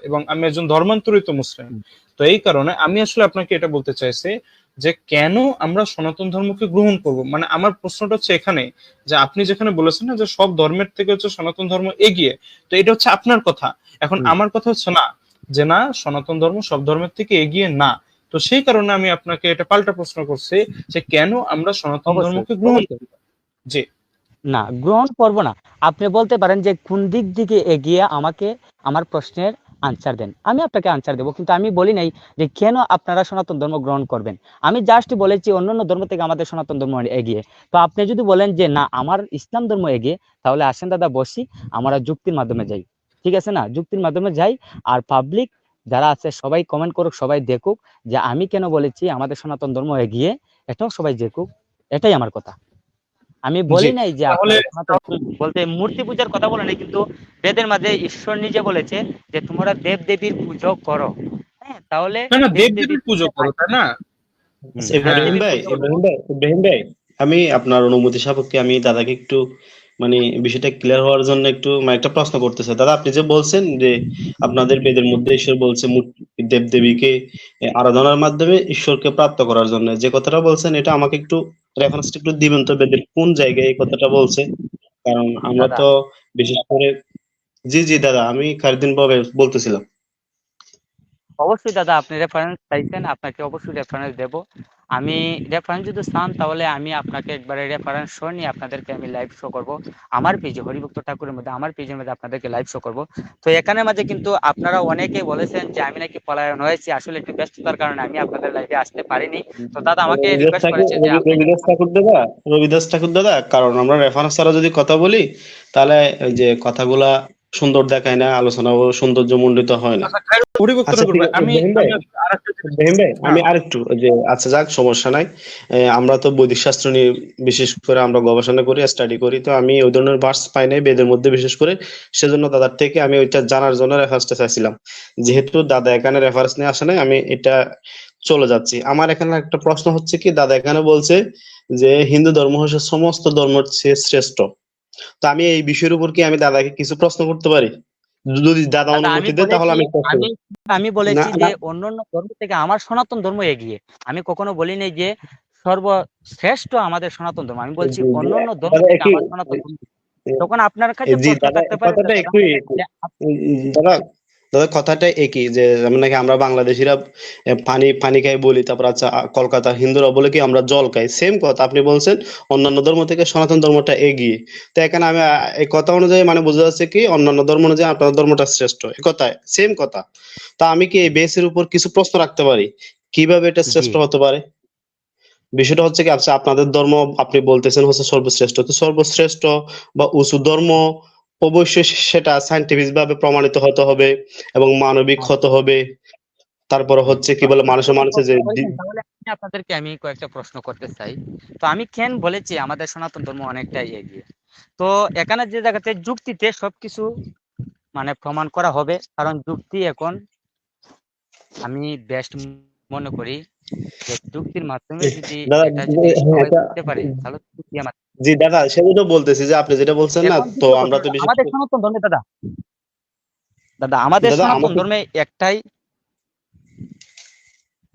এবং আমি একজন ধর্মান্তরিত মুসলিম। তো এই কারণে আমি আসলে আপনাকে এটা বলতে চাইছি যে কেন আমরা সনাতন ধর্মকে গ্রহণ করব। মানে আমার প্রশ্নটা হচ্ছে এখানে, যে আপনি যেখানে বলেছেন না যে সব ধর্মের থেকে হচ্ছে সনাতন ধর্ম এগিয়ে, তো এটা হচ্ছে আপনার কথা। এখন হুম, আমার কথা হচ্ছে না, যে না, সনাতন ধর্ম সব ধর্মের থেকে এগিয়ে না। তো সেই কারণে আমি আপনাকে এটা পাল্টা প্রশ্ন করছি, যে কেন আমরা সনাতন অবশ্যই ধর্মকে গ্রহণ অবশ্যই করি। জি। না, গ্রহণ করব না। আপনি বলতে পারেন যে কোন দিক দিকে এগিয়ে, আমাকে আমার প্রশ্নের আনসার দেন, আমি আপনাকে আনসার দেবো। কিন্তু আমি বলি নাই যে কেন আপনারা সনাতন ধর্ম গ্রহণ করবেন। আমি জাস্ট বলেছি অন্যান্য ধর্ম থেকে আমাদের সনাতন ধর্ম এগিয়ে। তো আপনি যদি বলেন যে না আমার ইসলাম ধর্ম এগিয়ে, তাহলে আসেন দাদা বসি, আমরা যুক্তির মাধ্যমে যাই। ঠিক আছে না, যুক্তির মাধ্যমে যাই। আর পাবলিক যারা আছে সবাই কমেন্ট করুক, সবাই দেখুক যে আমি কেন বলেছি আমাদের সনাতন ধর্ম এগিয়ে, এটাও সবাই দেখুক। এটাই আমার কথা। আমি জি, বলি নাই যে তাহলে আপনারা সনাতন বলতে মূর্তি পূজার কথা বলে নাই, কিন্তু বেদের মাঝে ঈশ্বর নিজে বলেছে যে তোমরা দেব দেবীর পুজো করো। হ্যাঁ, তাহলে না না, দেব দেব দেবীর দেবীর পুজো পূজা করো, তাই না? হুম, আচ্ছা, দেব হ্যাঁ। ইব্রাহিম দেবীর ভাই, পুজো করো। আমি আপনার অনুমতি সাপেক্ষে আমি দাদাকে একটু মানে বিষয়টা ক্লিয়ার হওয়ার জন্য একটু মানে একটা প্রশ্ন করতে চাই। দাদা, আপনি যে বলছেন যে আপনাদের বেদের মধ্যে ঈশ্বর বলছে দেবদেবীকে আরাধনার মাধ্যমে ঈশ্বরকে প্রাপ্ত করার জন্য, যে কথাটা বলছেন এটা আমাকে একটু রেফারেন্সটা একটু দিবেন তো, বেদের কোন জায়গায় এই কথাটা বলছে? কারণ আমরা দাদা তো বিশেষ করে, জি জি দাদা, আমি খারিদিন ভাবে বলতেছিলাম। অবশ্যই দাদা, আপনি রেফারেন্স চাইছেন, আপনাকে অবশ্যই রেফারেন্স দেব। আমি রেফারেন্স যদি চান তাহলে আমি আপনাকে একবারে রেফারেন্স শো নিয়ে আপনাদেরকে আমি লাইভ শো করব। আমার পেজে হরিভক্ত ঠাকুরের মধ্যে, আমার পেজের মধ্যে আপনাদেরকে লাইভ শো করব। তো এখানে মাঝে কিন্তু আপনারা অনেকেই বলেছেন যে আমি নাকি পলায়ন হয়েছি, আসলে একটু ব্যস্ততার কারণে আমি আপনাদের লাইভে আসতে পারিনি। তো দাদা আমাকে রবিদাস রিকোয়েস্ট ঠাকুর করেছে যে আপনি রবিদাস ঠাকুর দাদা, রবিদাস ঠাকুর দাদা, কারণ আমরা রেফারেন্স ছাড়া যদি কথা বলি তাহলে ওই যে কথাগুলা সুন্দর দেখায় না, আলোচনা সৌন্দর্য মণ্ডিত হয় না। আচ্ছা, হরিভক্ত আচ্ছা ঠাকুর ঠিক ভাই, আছে আমি ইব্রাহিম ভাই, আমি আরেকটা জিনিস। ইব্রাহিম ভাই আমি হ্যাঁ, আরেকটু যে, আচ্ছা যাক, সমস্যা নাই। আমরা তো বৈদিক শাস্ত্র নিয়ে বিশেষ করে আমরা গবেষণা করি, স্টাডি করি, তো আমি ওই ধরনের ভার্স পাই নাই বেদের মধ্যে বিশেষ করে। সেজন্য দাদার থেকে আমি ওইটা জানার জন্য রেফারেন্সটা চাইছিলাম। যেহেতু দাদা এখানে রেফারেন্স নিয়ে আসে নাই, আমি এটা চলে যাচ্ছি। আমার এখানে একটা প্রশ্ন হচ্ছে কি, দাদা এখানে বলছে যে হিন্দু ধর্ম হচ্ছে সমস্ত ধর্মের চেয়ে শ্রেষ্ঠ। তো আমি এই বিষয়ের উপর কি আমি দাদাকে কিছু প্রশ্ন করতে পারি? যদি দাদা দাদা আমি অনুমতি দেয় তাহলে বলেছি, আমি প্রশ্ন আমি করব। আমি না বলেছি যে না, অন্যান্য ধর্ম থেকে আমার সনাতন ধর্ম এগিয়ে। আমি কখনো বলি নাই যে সর্বশ্রেষ্ঠ আমাদের সনাতন ধর্ম, আমি বলছি জি জি অন্যান্য ধর্ম দাদা থেকে একই, আমার সনাতন ধর্ম। তখন আপনার কাছে জি প্রশ্ন দাদা থাকতে পারে কথাটা দাদা একটু একই। যে দাদা, দাদা কথাটা একই, যে যেমন নাকি আমরা বাংলাদেশিরা পানি পানি খাই বলি, তারপর আচ্ছা কলকাতা হিন্দুরা বলে কি আমরা জল খাই, সেম কথা আপনি বলছেন অন্যান্য ধর্ম থেকে সনাতন ধর্মটা এগিয়ে। তো এখানে আমি এই কথা অনুযায়ী মানে বোঝা যাচ্ছে কি অন্যান্য ধর্ম অনুযায়ী আপনার ধর্মটা শ্রেষ্ঠ, এই কথায় সেম কথা। তা আমি কি এই বেসের উপর কিছু প্রশ্ন রাখতে পারি, কিভাবে এটা জি শ্রেষ্ঠ হতে পারে? বিষয়টা হচ্ছে কি, আচ্ছা আপনাদের ধর্ম আপনি বলতেছেন হচ্ছে সর্বশ্রেষ্ঠ, তো সর্বশ্রেষ্ঠ বা উঁচু ধর্ম অবশ্যই সেটা সাইন্টিফিক ভাবে প্রমাণিত হতে হবে এবং মানবিক হতে হবে। তারপরে হচ্ছে কি বলে, মানুষের যদি মানুষের যে প্রশ্ন করেছেন তাহলে আমি আপনাদেরকে আমি কয়েকটা প্রশ্ন করতে চাই। তো আমি কেন বলেছি আমাদের সনাতন ধর্ম অনেকটাই এগিয়ে। তো এখানে যে জায়গাতে যুক্তিতে সবকিছু মানে প্রমাণ করা হবে, কারণ যুক্তি এখন আমি বেস্ট মনে করি যে যুক্তির মাধ্যমে যদি দাদা, এটা যদি হ্যাঁ সবাই এটা, বুঝতে পারে তাহলে যুক্তি আমার। জি দাদা সেটা বলতেছি যে আপনি যেটা বলছেন না, এখন তো দ্বিতীয় আমরা কথা, তো বিশেষ আমাদের করে, সনাতন ধর্মে দাদা, দাদা আমাদের দাদা সনাতন আমাকে, ধর্মে একটাই।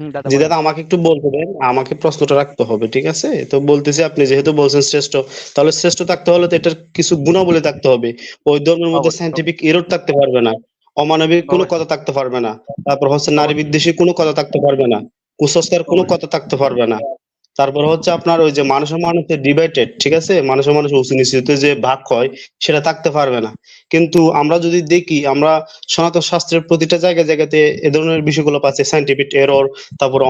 দাদা জি বলেন। দাদা আমাকে একটু বলতে দেন, আমাকে প্রশ্নটা রাখতে হবে, ঠিক আছে? তো বলতেছি আপনি যেহেতু বলছেন শ্রেষ্ঠ, তাহলে শ্রেষ্ঠ থাকতে হলে তো এটার কিছু গুণাবলী থাকতে হবে। ওই ধর্মের মধ্যে অবশ্যই সাইন্টিফিক এরর থাকতে পারবে না, অমানবিক কোনো কথা অবশ্যই থাকতে পারবে না, তারপর হচ্ছে নারী অবশ্যই বিদ্বেষী কোনো কথা থাকতে পারবে না, কুসংস্কার কোনো অবশ্যই কথা থাকতে পারবে না। তারপর হচ্ছে আপনার ওই যে মানুষের মানুষের ডিভাইডেড, ঠিক আছে, মানুষের মানুষ উঁচু নিচুতে যে ভাগ হয় সেটা থাকতে পারবে না। কিন্তু আমরা যদি দেখি, আমরা সনাতন শাস্ত্রের প্রতিটা জায়গায় জায়গাতে এ ধরনের বিষয়গুলো পাচ্ছি, সাইন্টিফিক এরর, তারপর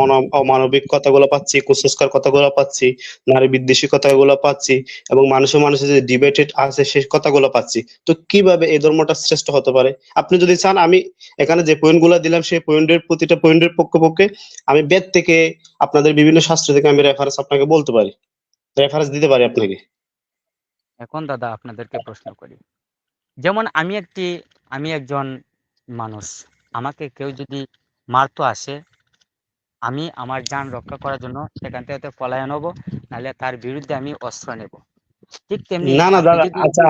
অমানবিক কথাগুলো পাচ্ছি, কুসংস্কার কথাগুলো পাচ্ছি, নারী বিদ্বেষী কথাগুলো পাচ্ছি, এবং মানুষের মানুষের যে ডিবেটেড আছে সেই কথাগুলো পাচ্ছি। তো কিভাবে এই ধর্মটা শ্রেষ্ঠ হতে পারে? আপনি যদি চান আমি এখানে যে পয়েন্টগুলো দিলাম সেই পয়েন্টের প্রতিটা পয়েন্টের পক্ষে পক্ষে আমি বেদ থেকে, আপনাদের বিভিন্ন শাস্ত্র থেকে আমি রেফারেন্স আপনাকে বলতে পারি, রেফারেন্স দিতে পারি আপনাকে। এখন দাদা আপনাদেরকে প্রশ্ন করি, যেমন আমি একজন মানুষ, আমাকে কেউ যদি মারতো আসে, আমি আমার জান রক্ষা করার জন্য সেখান থেকে হয়তো পলায়ন হবো, নাহলে তার বিরুদ্ধে আমি অস্ত্র নেব। ঠিক তেমনি না না আপনি দাদা, যদি আচ্ছা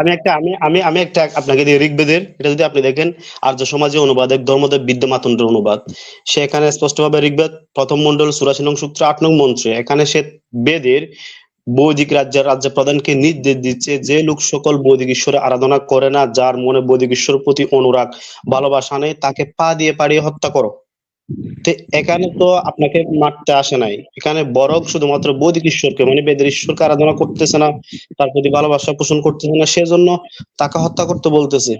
আমি একটা আপনাকে দিয়ে ঋগ্বেদের, এটা যদি আপনি দেখেন আর্য সমাজে অনুবাদ, এক ধর্মদেব বিদ্যমাতন্ত্রের অনুবাদ, সে এখানে স্পষ্টভাবে ঋগ্বেদ প্রথম মন্ডল ৮৪ নং সূত্র ৮ নং মন্ত্রে এখানে সে বেদের বৈদিক রাজ্য প্রধানকে নির্দেশ দিচ্ছে যে লোক সকল বৈদিক ঈশ্বরের আরাধনা করে না, যার মনে বৈদিক ঈশ্বরের প্রতি অনুরাগ ভালোবাসা নেই, তাকে পা দিয়ে পাড়িয়ে হত্যা করো। তো এখানে তো আপনাকে মারতে আসে নাই, এখানে বরং শুধুমাত্র বৈদিক ঈশ্বরকে মানে বেদের ঈশ্বরকে আরাধনা করতেছে না, তার প্রতি ভালোবাসা পোষণ করতেছে না, সেজন্য তাকে হত্যা করতে বলতেছে।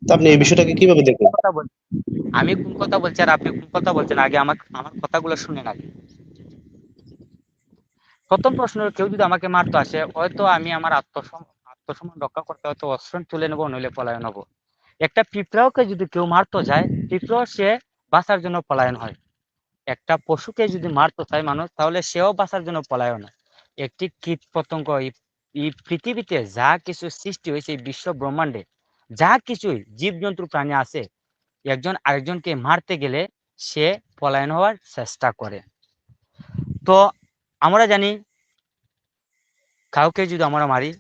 তা আপনি এই দাদা, বিষয়টাকে কিভাবে দেখেন? কথা বলছি, আমি কোন কথা বলছি আর আপনি কোন কথা বলছেন, আগে আমার আমার কথাগুলো শুনেন আগে। প্রথম প্রশ্ন, কেউ যদি আমাকে মারতে আসে, হয়তো আমি আমার আত্মসম্মান রক্ষা করতে হয়তো অস্ত্র তুলে নেবো, নইলে পলায়ন হবো। একটা পিঁপড়াকে যদি কেউ মারতে যায়, পিঁপড়া সে বাঁচার জন্য পলায়ন হয়। একটা পশুকে যদি মারতে চায় মানুষ, তাহলে সেও বাঁচার জন্য পলায়ন হয়। একটি কীট পতঙ্গ, এই পৃথিবীতে যা কিছু সৃষ্টি হয়েছে, এই বিশ্ব ব্রহ্মাণ্ডে যা কিছুই জীবজন্তু প্রাণী আছে, একজন আরেকজনকে মারতে গেলে সে পলায়ন হওয়ার চেষ্টা করে। তো আমরা জানি, কাউকে যদি আমরা মারি,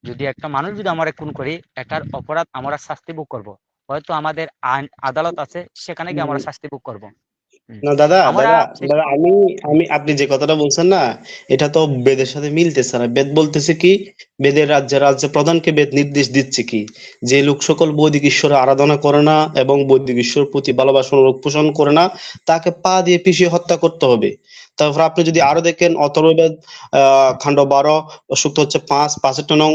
যদি একটা মানুষ যদি আমরা খুন করি, এটার অপরাধ আমরা শাস্তি ভোগ করব। হয়তো আমাদের আইন আদালত আছে, সেখানে গিয়ে আমরা শাস্তি ভোগ করব। না দাদা, আমরা দাদা দাদা আমি আমি আপনি যে কথাটা বলছেন না, এটা তো বেদের সাথে মিলতেছে না। বেদ বলতেছে কি, বেদের রাজ্য প্রধানকে বেদ নির্দেশ দিচ্ছে কি, যে লোক সকল বৈদিক ঈশ্বরের আরাধনা করে না এবং বৈদিক ঈশ্বরের প্রতি ভালোবাসা অনুরাগ পোষণ করে না, তাকে পা দিয়ে পিষিয়ে হত্যা করতে হবে। তারপর আপনি যদি আরো দেখেন অথর্ববেদ খণ্ড ১২ সূক্ত হচ্ছে ৫ নং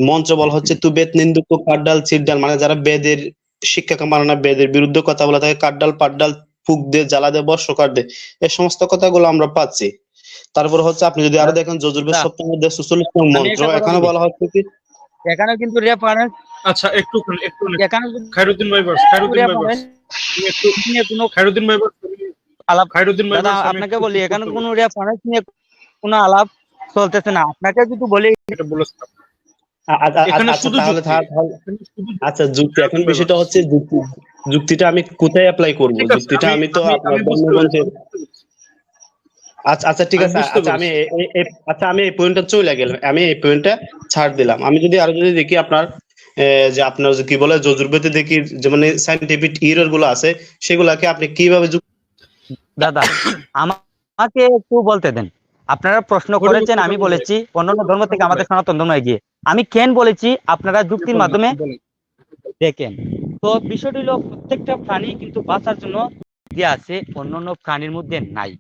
মন্ত্র বলা হচ্ছে, তু বেদ নিন্দুক কাঠডাল চিরডাল, মানে যারা বেদের শিক্ষাকে মানে না, বেদের বিরুদ্ধে কথা বলে তাকে কাঠডাল পাঠডাল ফুক দে, জ্বালা দে, বর্ষকার দে, এই সমস্ত কথাগুলো আমরা পাচ্ছি। তারপর হচ্ছে আপনি যদি আরো দেখেন যজুর্বেদ দাদা, সপ্তম অধ্যায় ৪৬ নং আমি মন্ত্র, একটা কথা এখানে বলি, বলা হচ্ছে কি, এখানে কিন্তু রেফারেন্স, আচ্ছা একটুখানি একটুখানি এখানে কিন্তু খায়রুদ্দিন ভাইবার্স, খায়রুদ্দিন ভাইবার্স, রেফারেন্স আমি একটু নিয়ে কোনো খায়রুদ্দিন ভাইবার্স, আলাপ, খায়রুদ্দিন দাদা ভাইবার্স, আমি আপনাকে একটু বলি, ছোট এখানে করতে কোনো বলি, রেফারেন্স নিয়ে কোনো আলাপ চলতেছে না। আপনাকে যদি বলি, এটা বলেছিলাম। আচ্ছা এখানে আচ্ছা, শুধু তাহলে যুক্তি, এখানে শুধু আচ্ছা যুক্তি, যুক্তি, এখন খায়রুদ্দিন বিষয়টা ভাইবার্স। হচ্ছে যুক্তি, যুক্তিটা আমি কোথায় অ্যাপ্লাই করব? ঠিক আছে, যুক্তিটা আমি আমি তো আমি আপনার আমি বুঝতে পেরেছি, ধর্মগ্রন্থের, আমি বুঝতে পেরেছি, আচ্ছা আচ্ছা ঠিক আমি আছে, বুঝতে আচ্ছা আমি পেরেছি। আচ্ছা আমি এই পয়েন্টটা চলে গেলাম, আমি এই পয়েন্টটা ছাড় দিলাম। আমি যদি আরো যদি দেখি আপনার যে আপনার যে কি বলে যজুর্বেদে দেখি যে মানে সাইন্টিফিক এরর গুলো আছে, সেগুলাকে আপনি কিভাবে দাদা আমাকে একটু বলতে দেন। আপনারা প্রশ্ন করেছেন, হরিভক্ত আমি ঠাকুর ভাই, বলেছি অন্যান্য ধর্ম থেকে ঠাকুর ভাই, আমাদের সনাতন ধর্ম এগিয়ে। আমি কেন বলেছি, আপনারা যুক্তির বলেন মাধ্যমে আপনি বলেন। দেখেন। তো বিষয়টি হলো, প্রত্যেকটা প্রাণী কিন্তু বাঁচার জন্য দিয়ে আছে, অন্যান্য প্রাণীর মধ্যে নাই।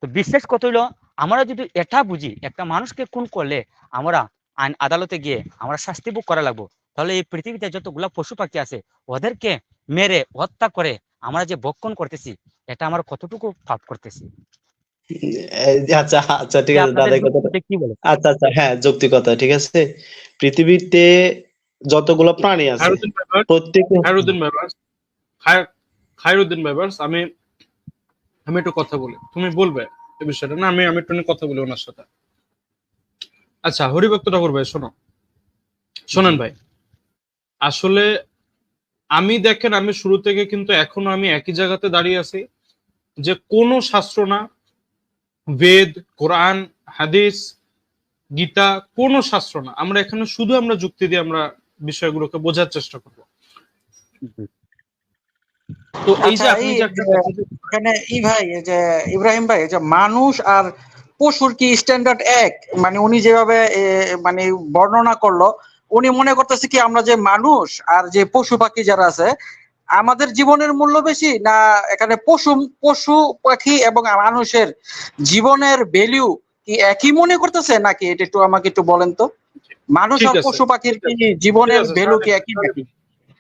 তো বিশেষ কথা হলো, আমরা যদি এটা বুঝি, একটা মানুষকে খুন করলে আমরা আইন আদালতে গিয়ে আমরা শাস্তি ভোগ করা লাগবো, তাহলে এই পৃথিবীতে যতগুলা পশু পাখি আছে, ওদেরকে মেরে হত্যা করে আমরা যে ভক্ষণ করতেছি, এটা আমরা কতটুকু পাপ করতেছি? আচ্ছা আচ্ছা ঠিক যে আছে আপনাদের দাদা, এই কথাটা, যুক্তিতে কি বলে? আচ্ছা আচ্ছা হ্যাঁ যৌক্তিকতা, ঠিক আছে। পৃথিবীতে যতগুলো প্রাণী আছে খায়রুদ্দিন ভাইবার্স, প্রত্যেকে, খায়রুদ্দিন ভাইবার্স, খায়- খায়রুদ্দিন ভাইবার্স, আমি আমি একটু কথা বলি, তুমি বলবে এই বিষয়টা না, আমি আমি একটু নিয়ে কথা বলি ওনার সাথে। আচ্ছা হরিভক্ত ঠাকুর ভাই, শোনো, জি, শোনেন ভাই, আসলে আমি দেখেন, আমি শুরু থেকে কিন্তু এখনো আমি একই জায়গাতে দাঁড়িয়ে আছি, যে কোনো শাস্ত্র না, বেদ, কোরআন, হাদিস, গীতা, কোনো শাস্ত্র না, আমরা এখানে শুধু আমরা যুক্তি দিয়ে আমরা বিষয়গুলোকে বোঝার চেষ্টা করব। জি। তো এই আচ্ছা, যে আপনি এই যে একটা কথা এখানে ভাই, এই যে ইব্রাহিম ভাই, এই যে মানুষ আর পশুর কি স্ট্যান্ডার্ড এক? মানে উনি যেভাবে মানে বর্ণনা করলো, উনি মনে করতেছে কি আমরা যে মানুষ আর যে পশু পাখি যারা আছে, আমাদের জীবনের মূল্য বেশি, না এখানে পশু পশু পাখি এবং মানুষের জীবনের ভ্যালু কি একই মনে করতেছে নাকি? এটা একটু আমাকে একটু বলেন তো, মানুষ ঠিক আর আছে, পশু পাখির ঠিক কি আছে, ঠিক জীবনের আছে, ভ্যালু কি একই নাকি?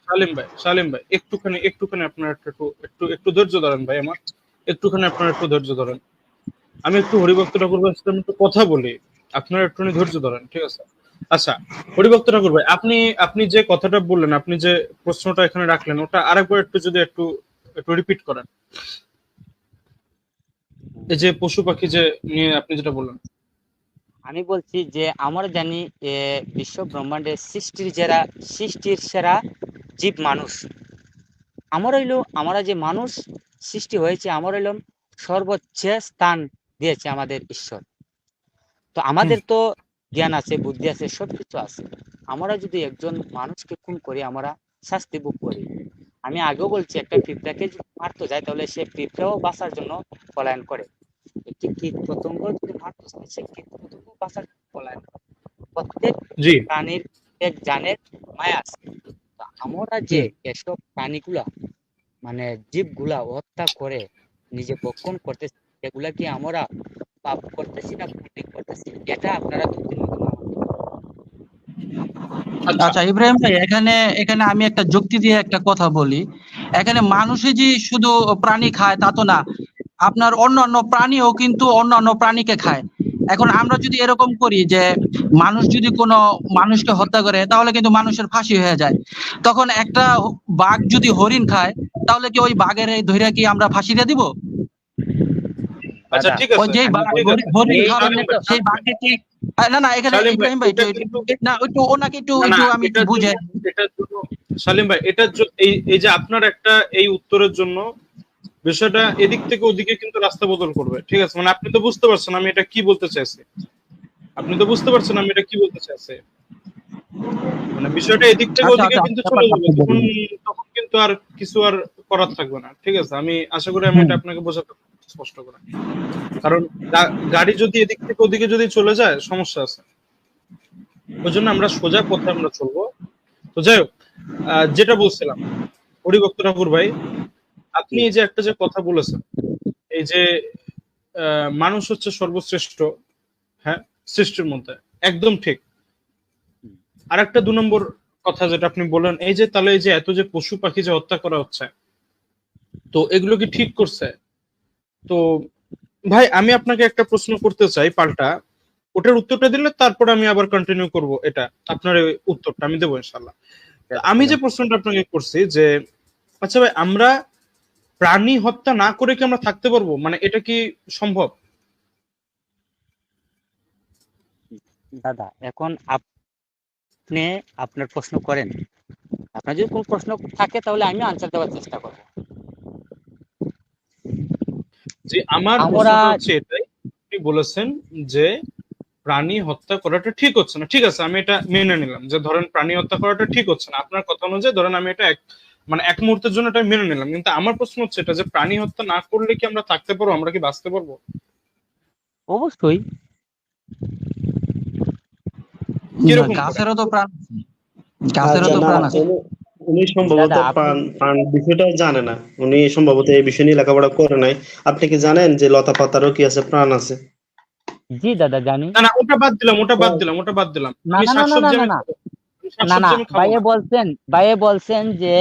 সালিম ভাই, সালিম ভাই, একটুখানি একটুখানি আপনার একটু একটু একটু ধৈর্য ধরেন ভাই আমার, একটুখানি আপনার একটু ধৈর্য ধরেন, আমি একটু হরিভক্ত ঠাকুর ভাইয়ের সাথে আমি একটু কথা বলি, আপনার একটুখানি ধৈর্য ধরেন, ঠিক আছে? আচ্ছা হরিভক্ত ঠাকুর ভাই, আপনি আপনি যে কথাটা বললেন, আপনি যে প্রশ্নটা এখানে রাখলেন, ওটা আরেকবার একটু যদি একটু একটু রিপিট করেন, এই যে পশু পাখি যে নিয়ে আপনি যেটা বললেন। আমি বলছি যে আমরা জানি, বিশ্ব ব্রহ্মাণ্ডের সৃষ্টির সেরা জীব মানুষ। আমরা যে মানুষ সৃষ্টি হয়েছে, আমরা হইলাম সর্বোচ্চ স্থান দিয়েছে আমাদের ঈশ্বর। তো হুম, আমাদের তো জ্ঞান আছে, বুদ্ধি আছে, সবকিছু আছে। আমরা যদি একজন মানুষকে খুন করি, আমরা শাস্তি ভোগ করি। আমি আগেও বলছি, একটা পিঁপড়াকে যদি মারতে যায় তাহলে সে পিঁপড়াও বাঁচার জন্য পলায়ন করে। একটি কীট পতঙ্গ যদি মারতে যায়, সে কীট পতঙ্গ বাঁচার জন্য পলায়ন করে। প্রত্যেক জি। প্রাণীর এক জানের মায়া আছে। তা আমরা যে এসব প্রাণীগুলা মানে জীবগুলা হত্যা করে নিজে ভক্ষণ করতেছি, এগুলা কি আমরা পাপ করতেছি না পুণ্য করতেছি? এটা আপনারা দুদিন মতো আচ্ছা আচ্ছা ইব্রাহিম ভাই, এখানে এখানে আমি একটা যুক্তি দিয়ে একটা কথা বলি। এখানে মানুষই যে শুধু প্রাণী খায় তা তো না, আপনার অন্যান্য প্রাণীও কিন্তু অন্যান্য প্রাণীকে খায়। এখন আমরা যদি এরকম করি যে মানুষ যদি কোনো মানুষকে হত্যা করে তাহলে কিন্তু মানুষের ফাঁসি হয়ে যায়। তখন একটা বাঘ যদি হরিণ খায় তাহলে কি ওই বাঘের এই ধইরা কি আমরা ফাঁসি দিয়ে দিব? আচ্ছা দাদা, ঠিক ওই আছে, যেই আমি বাঘ ঠিক আছে। হরিণ এই খাবে জন্য তো সেই বাঘকে কি না না এখানে সালিম ভাই ইব্রাহিম ভাই এটা কিন্তু না একটু ওনাকে একটু না না একটু আমি একটু এটার বুঝে জন্য সালিম ভাই এই এই যে আপনার একটা এই উত্তরের জন্য বিষয়টা এদিক থেকে ওদিকে কিন্তু রাস্তা বদল করবে, ঠিক আছে? মানে আপনি তো বুঝতে পারছেন আমি এটা কি বলতে চাইছি, আপনি তো বুঝতে পারছেন আমি এটা কি বলতে চাইছি। মানে বিষয়টা এদিক থেকে আচ্ছা ওদিকে আচ্ছা কিন্তু চলে ব্যাপারটা যাবে, আপনি তখন বলুন। তখন কিন্তু আর কিছু আর করার থাকবে না, ঠিক আছে? আমি আশা করি আমি হুম। এটা আপনাকে বোঝাতে পারবো স্পষ্ট করে। কারণ গাড়ি যদি এদিক থেকে ওদিকে যদি চলে যায় সমস্যা আছে, ওই জন্য আমরা সোজা পথে আমরা চলবো। তো যাই হোক, যেটা বলছিলাম হরিভক্ত ঠাকুর ভাই, আপনি এই যে একটা যে কথা বলেছেন, এই যে মানুষ হচ্ছে সর্বশ্রেষ্ঠ, হ্যাঁ, সৃষ্টির মধ্যে একদম ঠিক। আর একটা 2 নম্বর কথা যেটা আপনি বললেন, এই যে তাহলে এই যে এত যে পশু পাখি যে হত্যা করা হচ্ছে, তো এগুলো কি ঠিক করছে? তো ভাই আমি আপনাকে একটা প্রশ্ন করতে চাই পাল্টা, ওটার উত্তরটা দিলে তারপর আমি আবার কন্টিনিউ করব। এটা আপনার এই উত্তরটা আমি দেবো ইনশাল্লাহ। আমি যে প্রশ্নটা আপনাকে করছি যে আচ্ছা ভাই, আমরা প্রাণী হত্যা না করে কি আমরা থাকতে পারবো? মানে এটা কি সম্ভব? দাদা, এখন আপনি আপনার প্রশ্ন করেন। আপনার যদি কোনো প্রশ্ন থাকে তাহলে আমি আনসার দেওয়ার চেষ্টা করব। যে আমার আমরা প্রশ্নটা হচ্ছে এটাই, আপনি বলেছেন যে প্রাণী হত্যা করাটা ঠিক হচ্ছে না, ঠিক আছে, আমি এটা মেনে নিলাম যে ধরেন প্রাণী হত্যা করাটা ঠিক হচ্ছে না, আপনার কথা অনুযায়ী ধরেন আমি এটা মানে এক মুহূর্তের জন্য এটা মেনে নিলাম, কিন্তু আমার প্রশ্ন হচ্ছে এটা যে প্রাণী হত্যা না করলে কি আমরা থাকতে পারবো, আমরা কি বাঁচতে পারবো? অবশ্যই কিরকম করে? গাছেরও তো প্রাণ আছে, গাছেরও আচ্ছা তো না, প্রাণ আছে। উনি সম্ভবত দাদা, আপনি প্রাণ প্রাণ বিষয়টা জানে না, উনি সম্ভবত এই বিষয় নিয়ে লেখাপড়া করে নাই। আপনি কি জানেন যে লতা পাতারও কি আছে, প্রাণ আছে? জি দাদা জানি। না না, ওটা বাদ দিলাম, ওটা বাদ দিলাম। না আমি না না না না শাকসবজি না আমি না খাবো, না না, আমি খাবো ভাইয়ে না। বলছেন, যে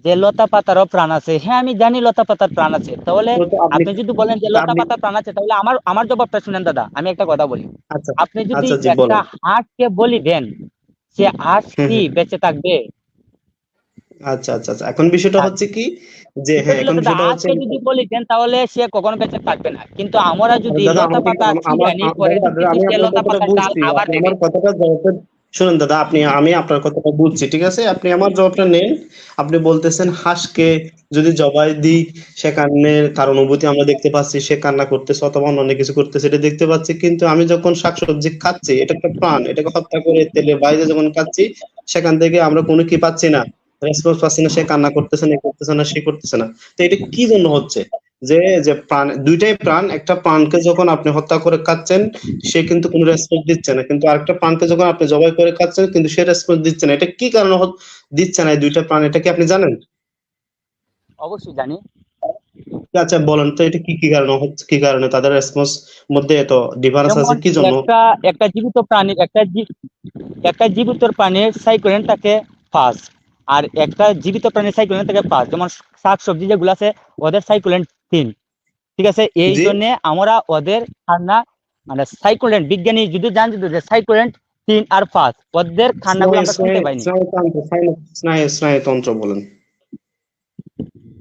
যে লতা পাতারও প্রাণ আছে। হ্যাঁ, আমি জানি লতা পাতার প্রাণ আছে। তাহলে তো আপনি আপনি যদি বলেন যে তো লতা আপনি পাতার প্রাণ আছে, তাহলে আমার আমার জবাবটা শুনেন দাদা, আমি একটা কথা বলি। আচ্ছা আপনি যদি আচ্ছা জি একটা বলেন। হাঁসকে বলি দেন, সে হাঁস হুম কি হুম বেঁচে থাকবে? আচ্ছা আচ্ছা আচ্ছা, এখন বিষয়টা থাকবে হচ্ছে কি যে হ্যাঁ, বুঝলে এখন দাদা, বিষয়টা হচ্ছে হাঁসকে যদি বলি দেন তাহলে সে কখনো বেঁচে থাকবে না। কিন্তু আমরা যদি দাদা লতা আমাকে পাতা ছিঁড়ে আনি, পরে দাদা দেখতেছি আমি সে আপনার লতা কথাটা পাতার ডাল বুঝছি, আবার আপনি দেবে। আমার কথাটা জবাবটা শুনুন দাদা, আমি আপনার কথাটা বুঝছি, ঠিক আছে, আপনি আমার জবাবটা নেন। আপনি বলতেছেন হাঁসকে যদি জবাই দিই, সেখানে তার অনুভূতি আমরা দেখতে পাচ্ছি, সে কান্না করতেছে অথবা অন্য কিছু করতেছে, এটা দেখতে পাচ্ছি। কিন্তু আমি যখন শাকসবজি খাচ্ছি, এটা একটা প্রাণ, এটাকে হত্যা করে তেলে বাইরে যখন খাচ্ছি, সেখান থেকে আমরা কোনো কি পাচ্ছি না, রেসপন্স পাচ্ছি না, সে কান্না করতেছে না, এ করতেছে না, সে করতেছে না। তো এটা কি জন্য হচ্ছে? যে যে প্রাণ, দুইটাই প্রাণ, একটা প্রাণকে যখন আপনি হত্যা করে খাচ্ছেন সে কিন্তু কোনো রেসপন্স দিচ্ছে না, কিন্তু আরেকটা প্রাণকে যখন আপনি জবাই করে খাচ্ছেন কিন্তু সে রেসপন্স দিচ্ছে না। এটা কি কারণে দিচ্ছে না এই দুইটা প্রাণ, এটা কি আপনি জানেন? অবশ্যই জানি। আচ্ছা বলেন তো, এটা কি কি কারণে হচ্ছে, কি কারণে তাদের রেসপন্স মধ্যে এত ডিফারেন্স আছে, যেমন কি জন্য? একটা একটা জীবিত প্রাণীর একটা জীবিত প্রাণীর সাইক্লোন থাকে ফার্স্ট, আর একটা জীবিত প্রাণীর সাইক্লোন থাকে ফার্স্ট। যেমন শাকসবজি যেগুলো আছে ওদের সাইক্লোন 3, ঠিক আছে? এই জি জন্য আমরা ওদের খান্না মানে সাইক্লোন, বিজ্ঞানী যদি জানতো যে সাইক্লোন 3 আর 5, ওদের খান্নাগুলো স্নায়ু আমরা স্নায়ু শুনতে পাইনি। স্নায়ুতন্ত্র, স্নায়ুতন্ত্র বলেন,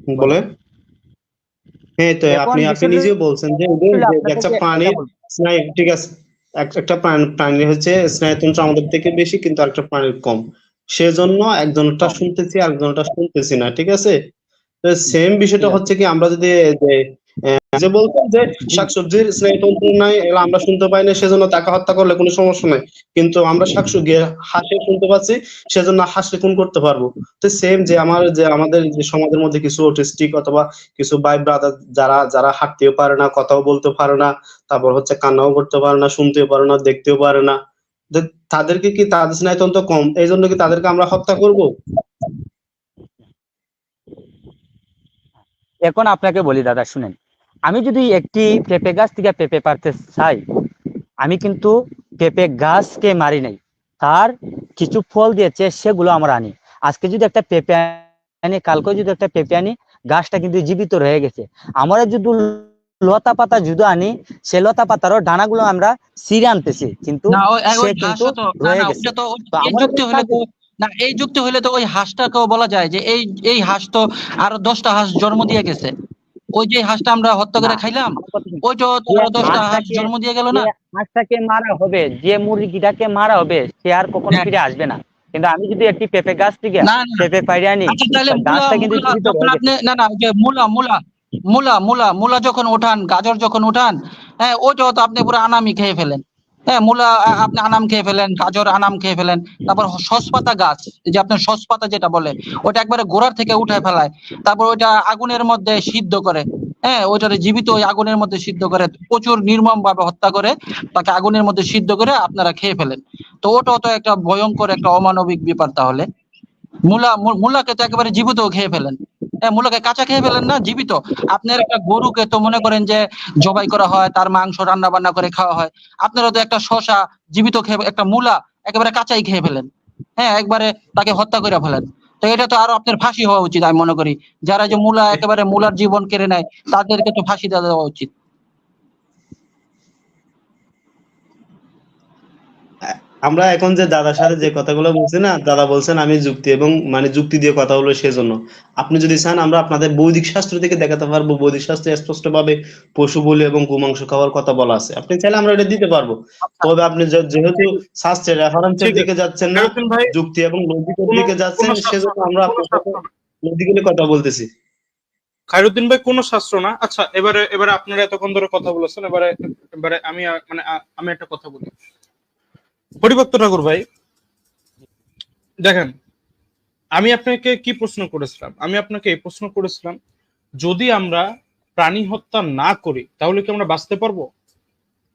বলেন। বলে। হ্যাঁ, তো এখন আপনি বিষয়টা নিজেও বলছেন যে হলো যে আপনাকে একটা যে এটা প্রাণীর বলবো। স্নায়ু, ঠিক আছে, একটা প্রাণীর হচ্ছে স্নায়ুতন্ত্র আমাদের থেকে বেশি কিন্তু আরেকটা প্রাণীর কম, সেজন্য একজনটা কম। শুনতেছি আরেকজনটা শুনতেছি না, ঠিক আছে? তো সেম বিষয়টা ঠিক আছে। হচ্ছে কি, আমরা যদি যে যে বলতেন যে শাকসবজির স্নেহতন্ত্র নাই, এগুলো আমরা শুনতে পাই না, সেজন্য তাকে হত্যা করলে কোনো সমস্যা নাই। কিন্তু আমরা শাকসবজি হাঁসে শুনতে পাচ্ছি, সেজন্য হাঁসকে খুন করতে পারবো। তো সেম যে আমাদের যে সমাজের মধ্যে কিছু অটিস্টিক অথবা কিছু ভাই ব্রাদার যারা যারা হাঁটতেও পারে না, কথাও বলতে পারে না, তারপর হচ্ছে কান্নাও করতে পারে না, শুনতেও পারে না, দেখতেও পারে না, তো তাদেরকে কি তাদের স্নায়ুতন্ত্র কম এই জন্য কি তাদেরকে আমরা হত্যা করব? এখন আপনাকে বলি দাদা শুনেন, আমি যদি একটি পেঁপে গাছ থেকে পেঁপে পারতে চাই, আমি কিন্তু পেঁপে গাছকে মারি নাই, তার কিছু ফল দিয়েছে সেগুলো আমরা আনি। আজকে যদি একটা পেঁপে আনি, কালকে যদি একটা পেঁপে আনি, গাছটা কিন্তু জীবিত রয়ে গেছে। আমরা যদি লতা পাতা যদি আনি, সে লতা পাতারও ডানাগুলো আমরা ছিঁড়ে আনতেছি, কিন্তু না ওই সে ওই কিন্তু হাঁসটা তো না রয়ে না গেছে। ওটা তো তো এই আমরা যুক্তি হলে তো না এই যুক্তি হলে তো ওই হাঁসটাকেও বলা যায় যে এই এই হাঁস তো আরো 10টা হাঁস জন্ম দিয়ে গেছে। ওই যে হাঁসটা আমরা হত্যা না, করে খাইলাম, আমার কথা শুনুন। ওইটাও তো যে আরো 10টা হাঁস হাঁসটাকে জন্ম দিয়ে গেল যে না। হাঁসটাকে মারা হবে, যে মুরগিটাকে মারা হবে, সে আর কখনো হ্যাঁ ফিরে আসবে না। কিন্তু আমি যদি একটি পেঁপে গাছ থেকে না না পেঁপে পাইরে আনি, আচ্ছা তাহলে তা মূলা গাছটা কিন্তু মূলা জীবিত যখন রয়ে আপনি গেছে। না না ওই যে মূলা মূলা মূলা মূলা মূলা যখন উঠান, গাজর যখন উঠান, হ্যাঁ ওইটাও তো আপনি পুরো আনামি খেয়ে ফেলেন। হ্যাঁ মূলা আপনি আনাম খেয়ে ফেলেন, গাজর আনাম খেয়ে ফেলেন। তারপর শসপাতা গাছ, এই যে আপনার শসপাতা যেটা বলে, ওটা একবারে গোড়ার থেকে উঠায় ফেলায়, তারপর ওইটা আগুনের মধ্যে সিদ্ধ করে। হ্যাঁ ওইটারে জীবিত ওই আগুনের মধ্যে সিদ্ধ করে, প্রচুর নির্মম ভাবে হত্যা করে তাকে আগুনের মধ্যে সিদ্ধ করে আপনারা খেয়ে ফেলেন। তো ওটাও তো একটা ভয়ঙ্কর একটা অমানবিক ব্যাপার তাহলে। মূলাকে তো একেবারে জীবিত খেয়ে ফেলেন। হ্যাঁ মূলাকে কাঁচা খেয়ে ফেলেন না, জীবিত। আপনার একটা গরুকে তো মনে করেন যে জবাই করা হয়, তার মাংস রান্না বান্না করে খাওয়া হয়। আপনারা তো একটা শসা জীবিত খেয়ে, একটা মূলা একেবারে কাঁচাই খেয়ে ফেলেন। হ্যাঁ একবারে তাকে হত্যা করে ফেলেন। তো এটা তো আরো আপনার ফাঁসি হওয়া উচিত আমি মনে করি। যারা যে মূলা একেবারে মূলার জীবন কেড়ে নেয়, তাদেরকে তো ফাঁসি দেওয়া উচিত। আমরা এখন যে দাদার সাথে যে কথাগুলো বলছি না, দাদা বলছেন আমি যুক্তি এবং মানে যুক্তি দিয়ে কথা বলবো, সেজন্য আপনি যদি চান আমরা আপনাদের বৈদিক শাস্ত্র থেকে দেখাতে পারবো। বৈদিক শাস্ত্রে স্পষ্ট ভাবে পশু বলি এবং গোমাংস খাওয়ার কথা বলা আছে, আপনি চাইলে আমরা এটা দিতে পারবো। তবে আপনি যেহেতু শাস্ত্রের রেফারেন্সের ঠিক দিকে আছে যাচ্ছেন না, খায়রুদ্দিন ভাই, যুক্তি এবং লজিকের কোনো দিকে যাচ্ছেন, কোনো শাস্ত্র সেজন্য না, আমরা কোনো আপনার সাথে শাস্ত্র না। লজিক্যালি কথা বলতেছি। খায়রুদ্দিন ভাই কোনো শাস্ত্র না। আচ্ছা এবারে এবারে আপনারা এতক্ষণ ধরে কথা বলেছেন, এবারে এবারে আমি আমি একটা কথা বলি। হরিভক্ত ঠাকুর ভাই দেখেন, আমি আপনাকে কি প্রশ্ন করেছিলাম? আমি আপনাকে এই প্রশ্ন করেছিলাম, যদি আমরা প্রাণী হত্যা না করি তাহলে কি আমরা বাঁচতে পারবো?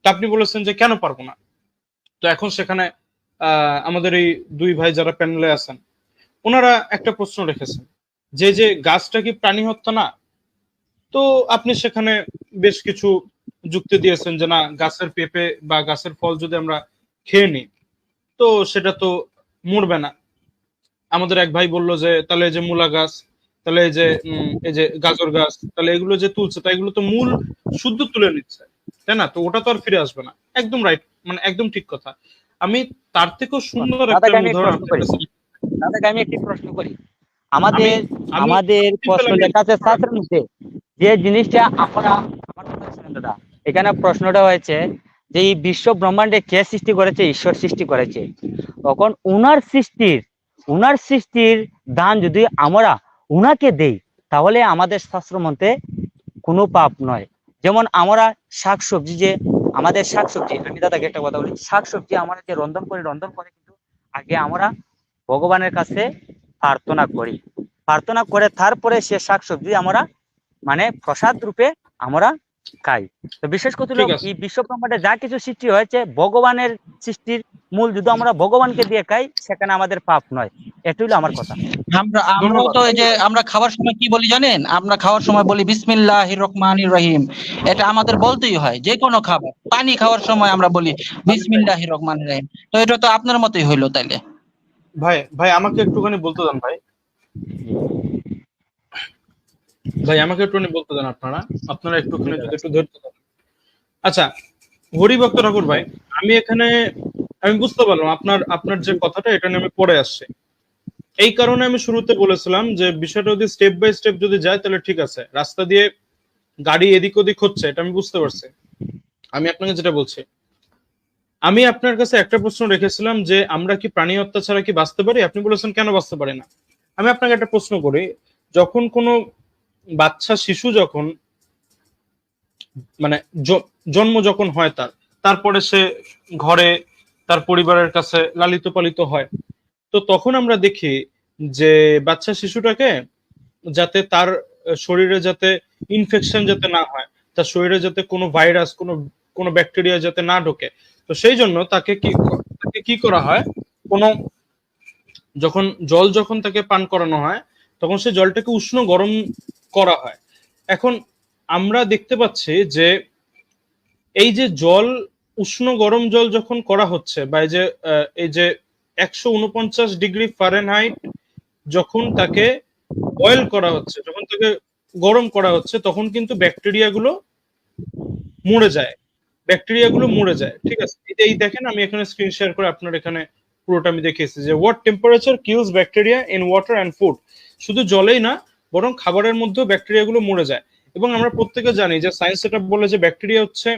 তা আপনি বলেছেন যে কেন পারবো না। তো এখন সেখানে আমাদের এই দুই ভাই যারা প্যানেলে আছেন, ওনারা একটা প্রশ্ন রেখেছেন যে যে গাছটা কি প্রাণী হত্যা না? তো আপনি সেখানে বেশ কিছু যুক্তি দিয়েছেন যে না, গাছের পেঁপে বা গাছের ফল যদি আমরা খেয়ে নিই তো সেটা তো মরবে না। আমাদের এক ভাই বলল যে তাহলে এই যে মূলা গাছ, তাহলে এই যে গাজর গাছ, তাহলে এগুলো যে তুলছে তাই এগুলো তো মূল শুদ্ধ তুলে নিচ্ছে, তাই না? তো ওটা তো আর ফিরে আসবে না। একদম রাইট, মানে একদম ঠিক কথা। আমি তার থেকেও সুন্দর একটা দাদাকে আমি এক উদাহরণ প্রশ্ন আপনার করি, কাছে দাদাকে আমি একটি প্রশ্ন করি। আমি আমাদের আমি আমাদের প্রশ্ন সিম্পল লেখা আছে শাস্ত্রের মধ্যে, যে জিনিসটা আমরা, আমার কথা শুনুন দাদা, এখানে প্রশ্নটা হয়েছে যে এই বিশ্ব ব্রহ্মাণ্ডে কে সৃষ্টি করেছে? ঈশ্বর সৃষ্টি করেছে। তখন উনার সৃষ্টির দান যদি আমরা উনাকে দেই, তাহলে আমাদের শাস্ত্র মতে কোনো পাপ নয়। যেমন আমরা শাকসবজি, যে আমাদের শাকসবজি, আমি দাদাকে একটা কথা বলি, শাকসবজি আমরা যে রন্ধন করে কিন্তু আগে আমরা ভগবানের কাছে প্রার্থনা করি, প্রার্থনা করে তারপরে সে শাকসবজি আমরা মানে প্রসাদ রূপে আমরা খাই। তো বিশেষ করে হলো ঠিক আছে। এই বিশ্ব ব্রহ্মাণ্ডে যা কিছু সৃষ্টি হয়েছে, ভগবানের সৃষ্টির মূল যদি আমরা ভগবানকে দিয়ে খাই, সেখানে আমাদের পাপ নয়। এটাই হলো আমার কথা। আমরাও ধন্যবাদ। তো এই যে আমরা খাওয়ার সময় কি বলি জানেন? আমরা খাওয়ার সময় বলি বিসমিল্লাহির রহমানির রহিম। এটা আমাদের বলতেই হয়, যে কোনো খাবার। পানি খাওয়ার সময় আমরা বলি বিসমিল্লাহির রহমানির রহিম। তো এটা তো আপনার মতোই হইলো তাইলে। ভাই ভাই আমাকে একটুখানি বলতে দেন ভাই, ভাই আমাকে একটুখানি বলতে দেন। আপনারা আপনারা একটুখানি যদি একটু ধৈর্য ধরেন। আচ্ছা হরিভক্ত ঠাকুর ভাই, আমি এখানে আমি বুঝতে পারলাম আপনার আপনার যে কথাটা, এটা নিয়ে আমি পড়ে আসছি। এই কারণে আমি শুরুতে বলেছিলাম যে বিষয়টা যদি স্টেপ বাই স্টেপ যদি যায় তাহলে ঠিক আছে। রাস্তা দিয়ে গাড়ি এদিক ওদিক হচ্ছে, এটা আমি বুঝতে পারছি। আমি আপনাকে যেটা বলছি, আমি আপনার কাছে একটা প্রশ্ন রেখেছিলাম যে আমরা কি প্রাণী হত্যা ছাড়া কি বাঁচতে পারি? আপনি বলেছেন কেন বাঁচতে পারি না। আমি আপনাকে একটা প্রশ্ন করি, যখন কোনো বাচ্চা শিশু যখন মানে জন্ম যখন হয় তারপরে সে ঘরে তার পরিবারের কাছে লালিত পালিত হয়, তো তখন আমরা দেখি যে বাচ্চা শিশুটাকে যাতে তার শরীরে যাতে ইনফেকশন যাতে না হয়, তার শরীরে যাতে কোনো ভাইরাস কোনো ব্যাকটেরিয়া যাতে না ঢোকে, তো সেই জন্য তাকে কি করা হয়, কোনো যখন তাকে পান করানো হয় তখন সে জলটাকে উষ্ণ গরম করা হয়। এখন আমরা দেখতে পাচ্ছি যে এই যে জল উষ্ণ গরম জল যখন করা হচ্ছে, বা এই যে 149 ডিগ্রি ফারেনহাইট যখন তাকে বয়েল করা হচ্ছে, যখন তাকে গরম করা হচ্ছে, তখন কিন্তু ব্যাকটেরিয়াগুলো মরে যায়। ঠিক আছে, এই দেখেন আমি এখানে স্ক্রিন শেয়ার করে আপনার এখানে পুরোটা আমি দেখিয়েছি যে what temperature kills bacteria in water and food. শুধু জলেই না, বরং খাবারের মধ্যেও ব্যাকটেরিয়াগুলো মরে যায়। এবং আমরা প্রত্যেকে জানি যে সায়েন্স এটা বলে যে ব্যাকটেরিয়া হচ্ছে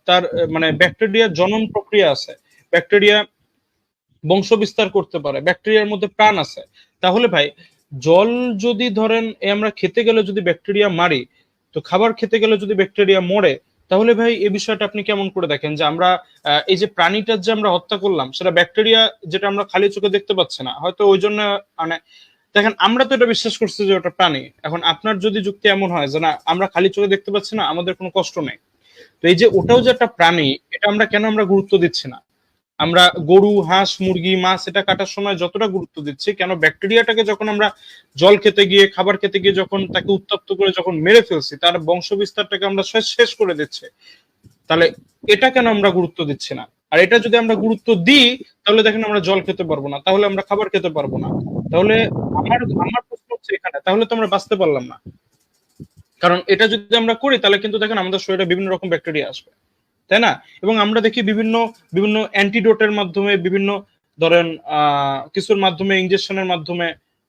তার মানে ব্যাকটেরিয়ার জনন প্রক্রিয়া আছে, ব্যাকটেরিয়া বংশ বিস্তার করতে পারে, ব্যাকটেরিয়ার মধ্যে প্রাণ আছে। তাহলে ভাই জল যদি ধরেন আমরা খেতে গেলে যদি ব্যাকটেরিয়া মারি, তো খাবার খেতে গেলে যদি ব্যাকটেরিয়া মরে, তাহলে ভাই এই বিষয়টা আপনি কেমন করে দেখেন যে আমরা এই যে প্রাণীটার যে আমরা হত্যা করলাম, সেটা ব্যাকটেরিয়া যেটা আমরা খালি চোখে দেখতে পাচ্ছি না, হয়তো ওই জন্য মানে দেখেন আমরা তো এটা বিশ্বাস করছি যে ওটা প্রাণী। এখন আপনার যদি যুক্তি এমন হয় যে না আমরা খালি চোখে দেখতে পাচ্ছি না, আমাদের কোনো কষ্ট নেই, তো এই যে ওটাও যে একটা প্রাণী, এটা আমরা কেন গুরুত্ব দিচ্ছি না? আমরা গরু, হাঁস, মুরগি, মাছ এটা কাটার সময় যতটা গুরুত্ব দিচ্ছি, কেন ব্যাকটেরিয়াটাকে যখন আমরা জল খেতে গিয়ে, খাবার খেতে গিয়ে যখন তাকে উত্তপ্ত করে যখন মেরে ফেলছি, তার বংশ বিস্তারটাকে আমরা শেষ করে দিচ্ছি, তাহলে এটা কেন আমরা গুরুত্ব দিচ্ছি না? আর এটা যদি আমরা গুরুত্ব দিই, তাহলে দেখেন আমরা জল খেতে পারবো না, তাহলে আমরা খাবার খেতে পারবো না, তাহলে আমার প্রশ্ন হচ্ছে এখানে, তাহলে তো আমরা বাঁচতে পারলাম না। কারণ এটা যদি আমরা করি, তাহলে কিন্তু দেখেন আমাদের শরীরে বিভিন্ন রকম ব্যাকটেরিয়া আসবে, তাই না? এবং আমরা দেখি বিভিন্ন বিভিন্ন অ্যান্টিডোটের মাধ্যমে, বিভিন্ন ধরেন কিছুর মাধ্যমে, ইনজেকশনের মাধ্যমে,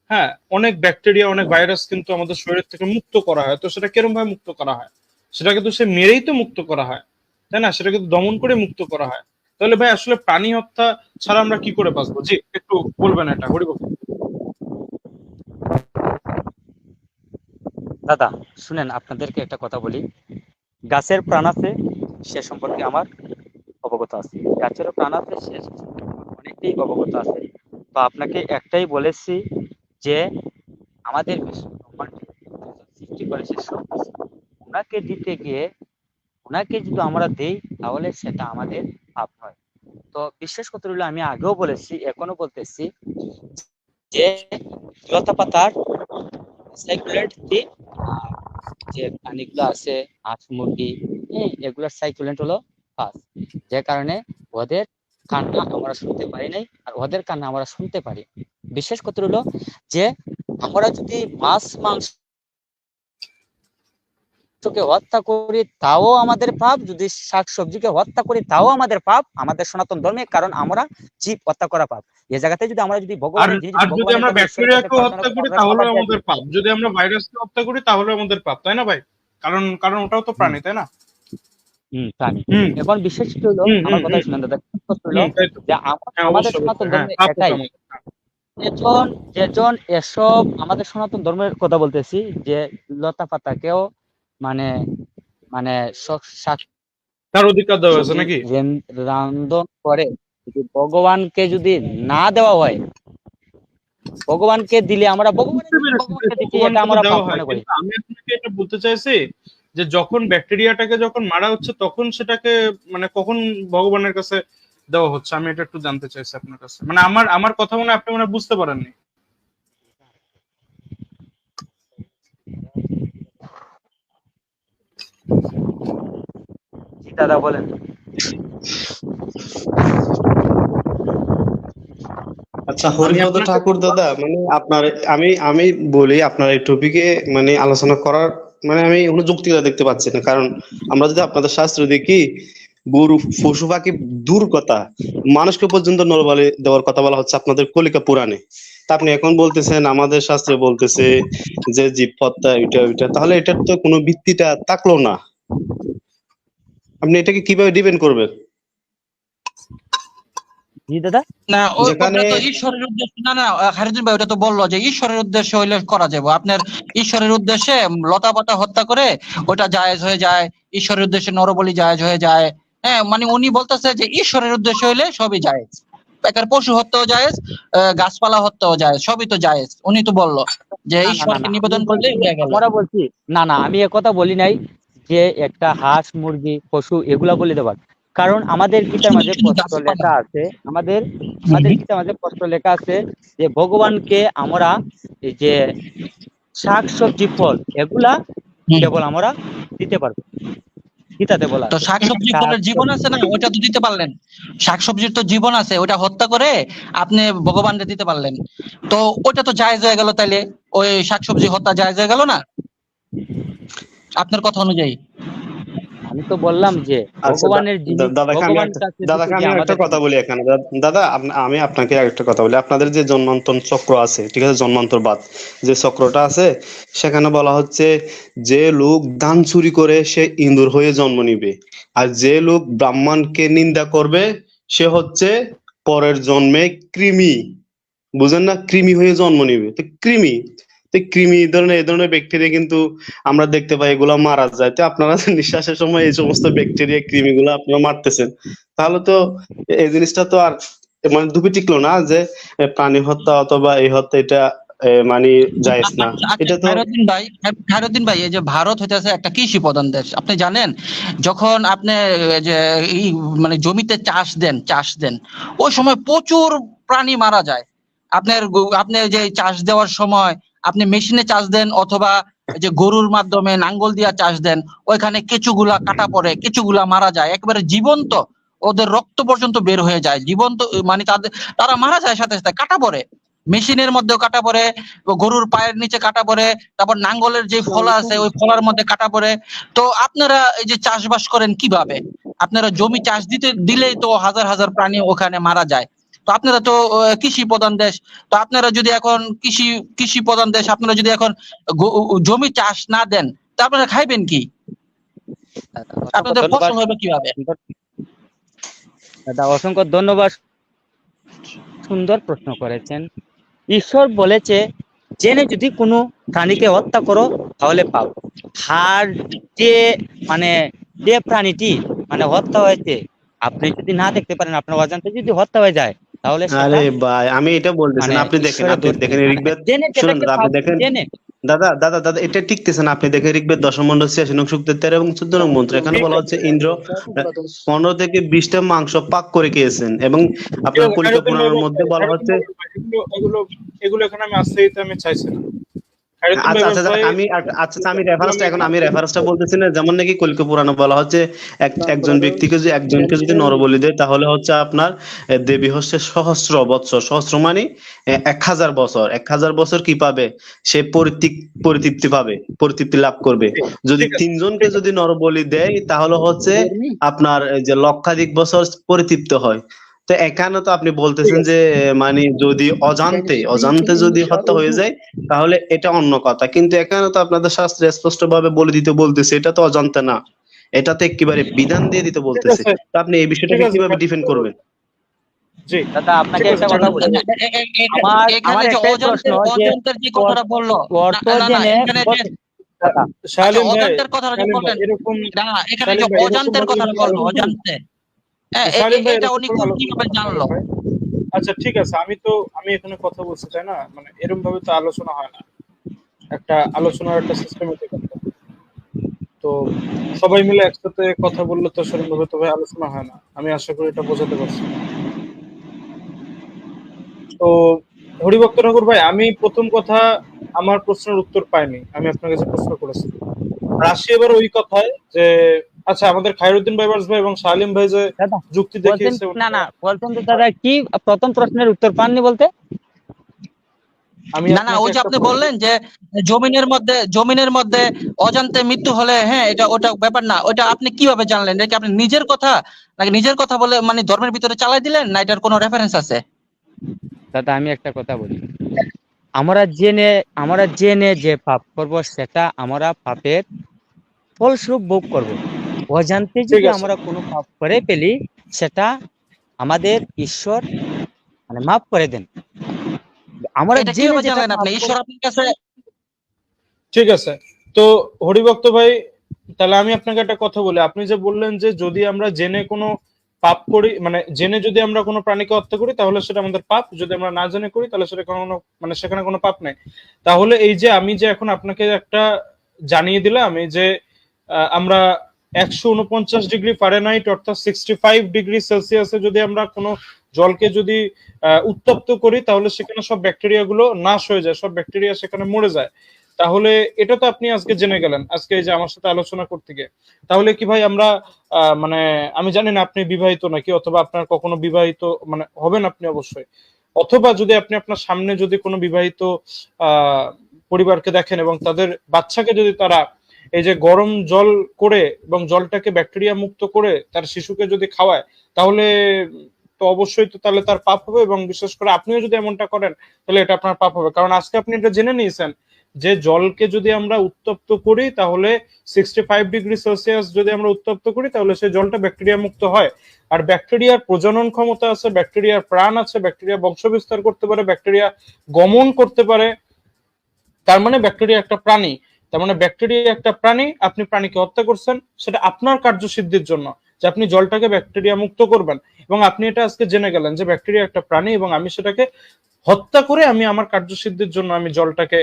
হ্যাঁ, অনেক ব্যাকটেরিয়া, অনেক ভাইরাস কিন্তু আমাদের শরীর থেকে মুক্ত করা হয়। তো সেটা কিরকম ভাবে মুক্ত করা হয়? সেটা কিন্তু সে মেরেই তো মুক্ত করা হয়, তাই না? সেটা কিন্তু দমন করে মুক্ত করা হয়। তাহলে ভাই আসলে প্রাণী হত্যা ছাড়া আমরা কি করে বাঁচবো? জি, একটু বলবেন এটা, হরিবক্ত। দাদা শুনেন, আপনাদেরকে একটা কথা বলি, গাছের প্রাণ আছে সে সম্পর্কে আমার অবগত আছে, গাছেরও প্রাণ আছে সে সম্পর্কে আমার অনেকটাই অবগত আছে। তো আপনাকে একটাই বলেছি যে আমাদের বিশ্ব ব্রহ্মাণ্ডে সৃষ্টি করেছে সব কিছু, ওনাকে দিতে গিয়ে ওনাকে যদি আমরা দেই তাহলে সেটা আমাদের পাপ হয়। তো বিশেষ কথা হলো, আমি আগেও বলেছি এখনো বলতেছি যে লতা পাতার সাইকুলেট দিন, আর যে প্রাণীগুলো আছে হাঁস মুরগি, এগুলোর সাইকুলেন্ট হলো ফার্স্ট, যে কারণে ওদের কান্না আমরা শুনতে পারি নাই, আর ওদের কান্না আমরা শুনতে পারি। বিশেষ কথা হলো যে আমরা যদি মাছ মাংসকে হত্যা করি তাও আমাদের পাপ, যদি শাকসবজিকে হত্যা করি তাও আমাদের পাপ, আমাদের সনাতন ধর্মে, কারণ আমরা জীব হত্যা করা পাপ। এই জায়গাতে যদি আমরা যদি ভগবানের যদি আমরা ব্যাকটেরিয়াকে হত্যা করি তাহলে আমাদের পাপ, যদি আমরা ভাইরাসকে হত্যা করি তাহলে আমাদের পাপ, তাই না ভাই? কারণ ওটাও তো প্রাণী, তাই না? প্রাণী। এখন বিশেষ হলো, আমার কথা শুনেন দাদা, যে আমাদের সনাতন ধর্মে এটাই, যেজন এসব আমাদের সনাতন ধর্মের কথা বলতেছি, যে লতা পাতাকেও মানে মানে তার অধিকার দেওয়া আছে নাকি? রান্ধন করে যদি ভগবানকে যদি না দেওয়া হয়, ভগবানকে দিলে আমরা ভগবানকে দিচ্ছি, এটা আমরা পাপ মনে করি। আমি আপনাকে এটা বলতে চাইছি যে যখন ব্যাকটেরিয়াটাকে যখন মারা হচ্ছে, তখন সেটাকে মানে কখন ভগবানের কাছে দেওয়া হচ্ছে, আমি এটা একটু জানতে চাইছি আপনার কাছে। মানে আমার কথা মনে আপনি মনে বুঝতে পারেননি। দাদা বলেন। আচ্ছা, হরিপদ ঠাকুর দাদা, মানে আপনার আমি বলি, আপনার এই টপিকে মানে আলোচনা করার মানে আমি কোনো যুক্তিটা দেখতে পাচ্ছি না। কারণ আমরা যদি আপনাদের শাস্ত্র দেখি, গরু পশু পাখি দূর কথা, মানুষকে পর্যন্ত নরবলি দেওয়ার কথা বলা হচ্ছে আপনাদের কলিকা পুরাণে। তা আপনি এখন বলতেছেন আমাদের শাস্ত্রে বলতেছে যে জীব হত্যা ওইটা, তাহলে এটার তো কোনো ভিত্তিটা থাকলো না। আপনি এটাকে কিভাবে ডিপেন্ড করবেন? জি দাদা। না যেখানে ওটা তো ঈশ্বরের উদ্দেশ্যে, না না খায়রুদ্দিন ভাই ওটা তো বললো যে ঈশ্বরের উদ্দেশ্যে হইলে করা যাবে। আপনার ঈশ্বরের উদ্দেশ্যে লতা পাতা হত্যা করে ওটা জায়েজ হয়ে যায়, ঈশ্বরের উদ্দেশ্যে নরবলি জায়েজ হয়ে যায়। হ্যাঁ, মানে উনি বলতেছে যে ঈশ্বরের উদ্দেশ্য হইলে সবই জায়েজ, বেকার পশু হত্যাও জায়েজ, গাছপালা হত্যাও জায়েজ, সবই তো জায়েজ। উনি তো বললো যে না না না ঈশ্বরকে না, আমি নিবেদন করলে বলছি, হয়ে গেল। আমরা বলছি, না না আমি কথা বলি নাই যে একটা হাঁস মুরগি পশু এগুলা বলে দেবার। কারণ আমাদের গীতার শুধু মাঝে শুধু স্পষ্ট গাছপালা। লেখা আছে, আমাদের আমাদের গীতার মাঝে স্পষ্ট লেখা আছে যে ভগবানকে আমরা এই যে শাক সবজি ফল এগুলা হুম। কেবল আমরা দিতে পারবো, গীতাতে বলা তো আছে। শাকসবজি শাক ফলের জীবন সবজি আছে না, ওটা তো দিতে পারলেন। শাকসবজির তো জীবন আছে, ওটা হত্যা করে আপনি ভগবানকে দিতে পারলেন। তো ওটা তো জায়েজ হয়ে গেল, তাইলে ওই শাকসবজি হত্যা জায়েজ হয়ে গেল না আপনার কথা অনুযায়ী? আমি তো বললাম যে আচ্ছা ভগবানের জিনিস দাদাকে আমি ভগবান একটা কাছে দিতে দাদাকে যে আমি একটা আমাদের কথা বলি এখানে দাদা আমি আপনাকে একটা কথা বলি। আপনাদের যে জন্মান্তর চক্র আছে, ঠিক আছে, জন্মান্তরবাদ যে চক্রটা আছে, সেখানে বলা হচ্ছে যে লোক ধান চুরি করে সে ইঁদুর হয়ে জন্ম নিবে, আর যে লোক ব্রাহ্মণকে নিন্দা করবে সে হচ্ছে পরের জন্মে কৃমি, বুঝেন না, কৃমি হয়ে জন্ম নিবে। তো কৃমি, তো কৃমি এই ধরনের ব্যাকটেরিয়া কিন্তু আমরা দেখতে পাই এগুলো মারা যায়। তো আপনারা নিঃশ্বাসের সময় এই সমস্ত ব্যাকটেরিয়া কৃমি গুলো আপনারা মারতেছেন, তাহলে তো এই জিনিসটা তো আর মানে দুপি টিকলো না যে প্রাণী হত্যা অথবা এই হত্যা এটা মানে জায়েজ না। আচ্ছা আচ্ছা, এটা তো খায়রুদ্দিন ভাই এই যে ভারত হইতেছে একটা কৃষি প্রধান দেশ, আপনি জানেন? যখন আপনি যে এই মানে জমিতে চাষ দেন ওই সময় প্রচুর প্রাণী মারা যায়। আপনি যে চাষ দেওয়ার সময় আপনি মেশিনে চাষ দেন অথবা এই যে গরুর মাধ্যমে নাঙ্গল দিয়া চাষ দেন, ওইখানে কেঁচুগুলা কাটা পড়ে, কেঁচুগুলা মারা যায় একেবারে জীবন্ত, ওদের রক্ত পর্যন্ত বের হয়ে যায় জীবন্ত, মানে তারা মারা যায় সাথে সাথে, কাটা পড়ে, মেশিনের মধ্যেও কাটা পড়ে, গরুর পায়ের নিচে কাটা পড়ে, তারপর নাঙ্গলের যে ফলা আছে ওই ফলার মধ্যে কাটা পড়ে। তো আপনারা এই যে চাষবাস করেন কিভাবে? আপনারা জমি চাষ দিলেই তো হাজার হাজার প্রাণী ওখানে মারা যায়। তো আপনারা তো কৃষি প্রধান দেশ, তো আপনারা যদি এখন কৃষি প্রধান দেশ, আপনারা যদি এখন জমি চাষ না দেন তা আপনারা খাইবেন কি? অসংখ্য আপনাদের ধন্যবাদ। ফসল হবে কিভাবে? দাদা অসংখ্য ধন্যবাদ, সুন্দর প্রশ্ন করেছেন। ঈশ্বর বলেছে জেনে যদি কোনো প্রাণীকে হত্যা করো তাহলে পাও। আর যে মানে যে প্রাণীটি মানে হত্যা হয়েছে আপনি যদি না দেখতে পারেন, আপনার অজান্তে যদি হত্যা হয়ে যায় তাহলে সেটা আরে ভাই আমি এটা বলতেছি মানে না, আপনি দেখেন ঈশ্বরের দোষ নেই, মানে ঋগ্বেদ, জেনে শুনুন যেটাকে দাদা, আপনি দেখেন জেনে। দাদা এটা টিকতেছে না। আপনি দেখেন ঋগ্বেদ 10ম মণ্ডল 86 নং সূক্তের 13 এবং 14 নং মন্ত্র, এখানে ঠিক বলা আছে, হচ্ছে ইন্দ্র 15 থেকে 20টা মাংস পাক করে খেয়েছেন, এবং ঠিক আপনার আছে কলিকা খায়রুদ্দিন ভাই পুরাণের বলতে, মধ্যে বলা হচ্ছে এগুলো এগুলো এগুলো এখানে আমি আসতে দিতে আমি চাইছি না। খায়রুদ্দিন ভাই আচ্ছা আচ্ছা ভাই আমি রেফারেন্সটা বলতেছি না। যেমন নাকি কলিকা পুরাণে বলা হচ্ছে একজনকে যদি নরবলি দেয় তাহলে হচ্ছে আপনার দেবী হচ্ছে সহস্র বৎসর, সহস্র মানে 1000 বছর, 1000 বছর কি পাবে সে পরিতৃপ্তি পাবে, পরিতৃপ্তি লাভ করবে। যদি ঠিক আছে, 3 জনকে যদি নরবলি দেয় তাহলে হচ্ছে আপনার এই যে লক্ষাধিক বছর পরিতৃপ্ত হয়। তো এখানে তো আপনি ঠিক বলতেছেন আছে, যে মানে যদি অজান্তে যদি হত্যা হয়ে যায় তাহলে এটা অন্য কথা, কিন্তু এখানে তো আপনাদের শাস্ত্রে স্পষ্ট ভাবে বলে দিতে বলতেছে এটা তো অজান্তে না, এটাতে একেবারে বিধান দিয়ে দিতে ঠিক বলতেছে। আছে, তো আপনি এই ঠিক বিষয়টাকে আছে কিভাবে ভাই। ডিফেন্ড করবেন? জি, দাদা আপনাকে ঠিক আছে, একটা ঠিক কথা আছে। বলি, আমার এখানে আমার যে একটাই প্রশ্ন যে অজান্তের যে কথাটা বললো, অর্থ না না জেনে এখানে যে দাদা, আচ্ছা শালীম ভাই, অজান্তের কথাটা যে শালীম ভাই বললেন, এরকম, না এখানে যে শালীম ভাই এরকম অজান্তের ভাবে কথাটা যদি বললো, আলোচনা, অজান্তে, হ্যাঁ শালীম ভাই এটা এরকম উনি ভাবে আলোচনা কিভাবে করতে পারে জানলো? ভাই? আচ্ছা ঠিক আছে, আমি এখানে কথা বলছি তাই না, মানে এরকম ভাবে তো আলোচনা হয় না, একটা আলোচনার একটা সিস্টেমেটিক একটা, তো সবাই মিলে একসাথে কথা বললে তো সেরকম ভাবে তো ভাই আলোচনা হয় না। আমি আশা করি এটা বোঝাতে পারছি। তো হরিভক্ত ঠাকুর ভাই, আমি প্রথম কথা আমার প্রশ্নের উত্তর পাইনি, আমি আপনার কাছে প্রশ্ন করেছি। আর আসি এবার ওই কথায় যে আচ্ছা আমাদের খায়রুদ্দিন ভাই ভাই এবং শালিম ভাই যে দাদা যুক্তি বলছেন, দেখিয়েছে না না বলছেন তো দাদা কি প্রথম প্রশ্নের উত্তর পাননি বলতে? আমি না না আপনাকে ওই যে একটা আপনি বললেন যে জমিনের মধ্যে অজান্তে মৃত্যু হলে, হ্যাঁ ওটা ব্যাপার না, ওটা আপনি কিভাবে জানলেন? এটা কি আপনি নিজের কথা, নাকি নিজের কথা বলে মানে ধর্মের ভিতরে চালাই দিলেন, না এটার কোনো রেফারেন্স আছে? দাদা আমি একটা কথা বলি, আমরা জেনে যে পাপ করব সেটা আমরা পাপের ফলস্বরূপ ভোগ করব। অজান্তে ঠিক যদি আছে, আমরা কোনো পাপ করে ফেলি সেটা আমাদের ঈশ্বর মানে মাফ করে দেন। আমরা এটা জেনে কিভাবে যেটা জানলেন আপনি? পাপ ঈশ্বর আপনার কাছে ঠিক আছে। তো হরিভক্ত ভাই, তাহলে আমি আপনাকে একটা কথা বলি। আপনি যে বললেন যে যদি আমরা জেনে কোনো পাপ করি, মানে জেনে যদি আমরা কোনো প্রাণীকে হত্যা করি তাহলে সেটা আমাদের পাপ, যদি আমরা না জেনে করি তাহলে সেটা কোনো মানে সেখানে কোনো পাপ নেই। তাহলে এই যে আমি যে এখন আপনাকে একটা জানিয়ে দিলাম এই যে আমরা 149 ডিগ্রি ফারেনহাইট অর্থাৎ 65 ডিগ্রি সেলসিয়াসে যদি আমরা কোনো জলকে যদি উত্তপ্ত করি তাহলে সেখানে সব ব্যাকটেরিয়া গুলো নাশ হয়ে যায়, সব ব্যাকটেরিয়া সেখানে মরে যায়। তাহলে এটা তো আপনি আজকে জেনে গেলেন আজকে এই যে আমার সাথে আলোচনা করতে গিয়ে। তাহলে কি ভাই আমরা মানে আমি জানি না আপনি বিবাহিত নাকি, অথবা আপনার কখনো বিবাহিত মানে হবেন আপনি অবশ্যই, অথবা যদি আপনি আপনার সামনে যদি কোনো বিবাহিত পরিবারকে দেখেন এবং তাদের বাচ্চাকে যদি তারা এই যে গরম জল করে এবং জলটাকে ব্যাকটেরিয়া মুক্ত করে তার শিশুকে যদি খাওয়ায়, তাহলে তো অবশ্যই তো তাহলে তার পাপ হবে। এবং বিশেষ করে আপনিও যদি এমনটা করেন তাহলে এটা আপনার পাপ হবে, কারণ আজকে আপনি এটা জেনে নিয়েছেন যে জলকে যদি আমরা উত্তপ্ত করি তাহলে 65 ডিগ্রি সেলসিয়াস যদি আমরা উত্তপ্ত করি তাহলে সেই জলটা ব্যাকটেরিয়া মুক্ত হয়। আর ব্যাকটেরিয়ার প্রজনন ক্ষমতা আছে, ব্যাকটেরিয়ার প্রাণ আছে, ব্যাকটেরিয়া বংশ বিস্তার করতে পারে, ব্যাকটেরিয়া গমন করতে পারে। তার মানে ব্যাকটেরিয়া একটা প্রাণী, তার মানে ব্যাকটেরিয়া একটা প্রাণী, আপনি প্রাণীকে হত্যা করছেন সেটা আপনার কার্যসিদ্ধির জন্য, যে আপনি জলটাকে ব্যাকটেরিয়া মুক্ত করবেন। এবং আপনি এটা আজকে জেনে গেলেন যে ব্যাকটেরিয়া একটা প্রাণী এবং আমি সেটাকে হত্যা করে আমি আমার কার্যসিদ্ধির জন্য আমি জলটাকে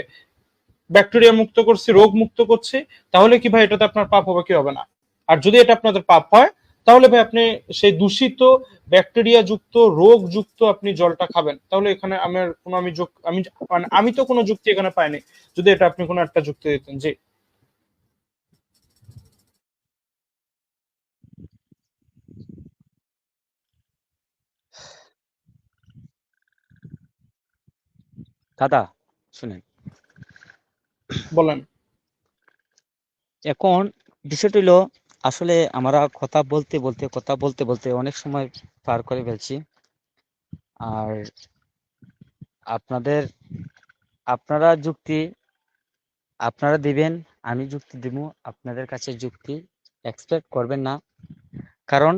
ব্যাকটেরিয়া মুক্ত করছি, রোগ মুক্ত করছি। তাহলে কি ভাই এটাতে আপনার পাপ হবে কি হবে না? আর যদি এটা আপনাদের পাপ হয় তাহলে ভাই আপনি সেই দূষিত ব্যাকটেরিয়া যুক্ত রোগ যুক্ত আপনি জলটা খাবেন। তাহলে এখানে আমার কোনো আমি তো কোনো যুক্তি এখানে পাইনি, যদি এটা আপনি কোনো একটা যুক্তি দিতেন। জি দাদা শুনেন, বলেন। এখন বিষয়টা হলো আসলে আমরা কথা বলতে অনেক সময় পার করে ফেলছি। আর আপনাদের আপনারা যুক্তি আপনারা দিবেন, আমি যুক্তি দিব, আপনাদের কাছে যুক্তি এক্সপেক্ট করবেন না। কারণ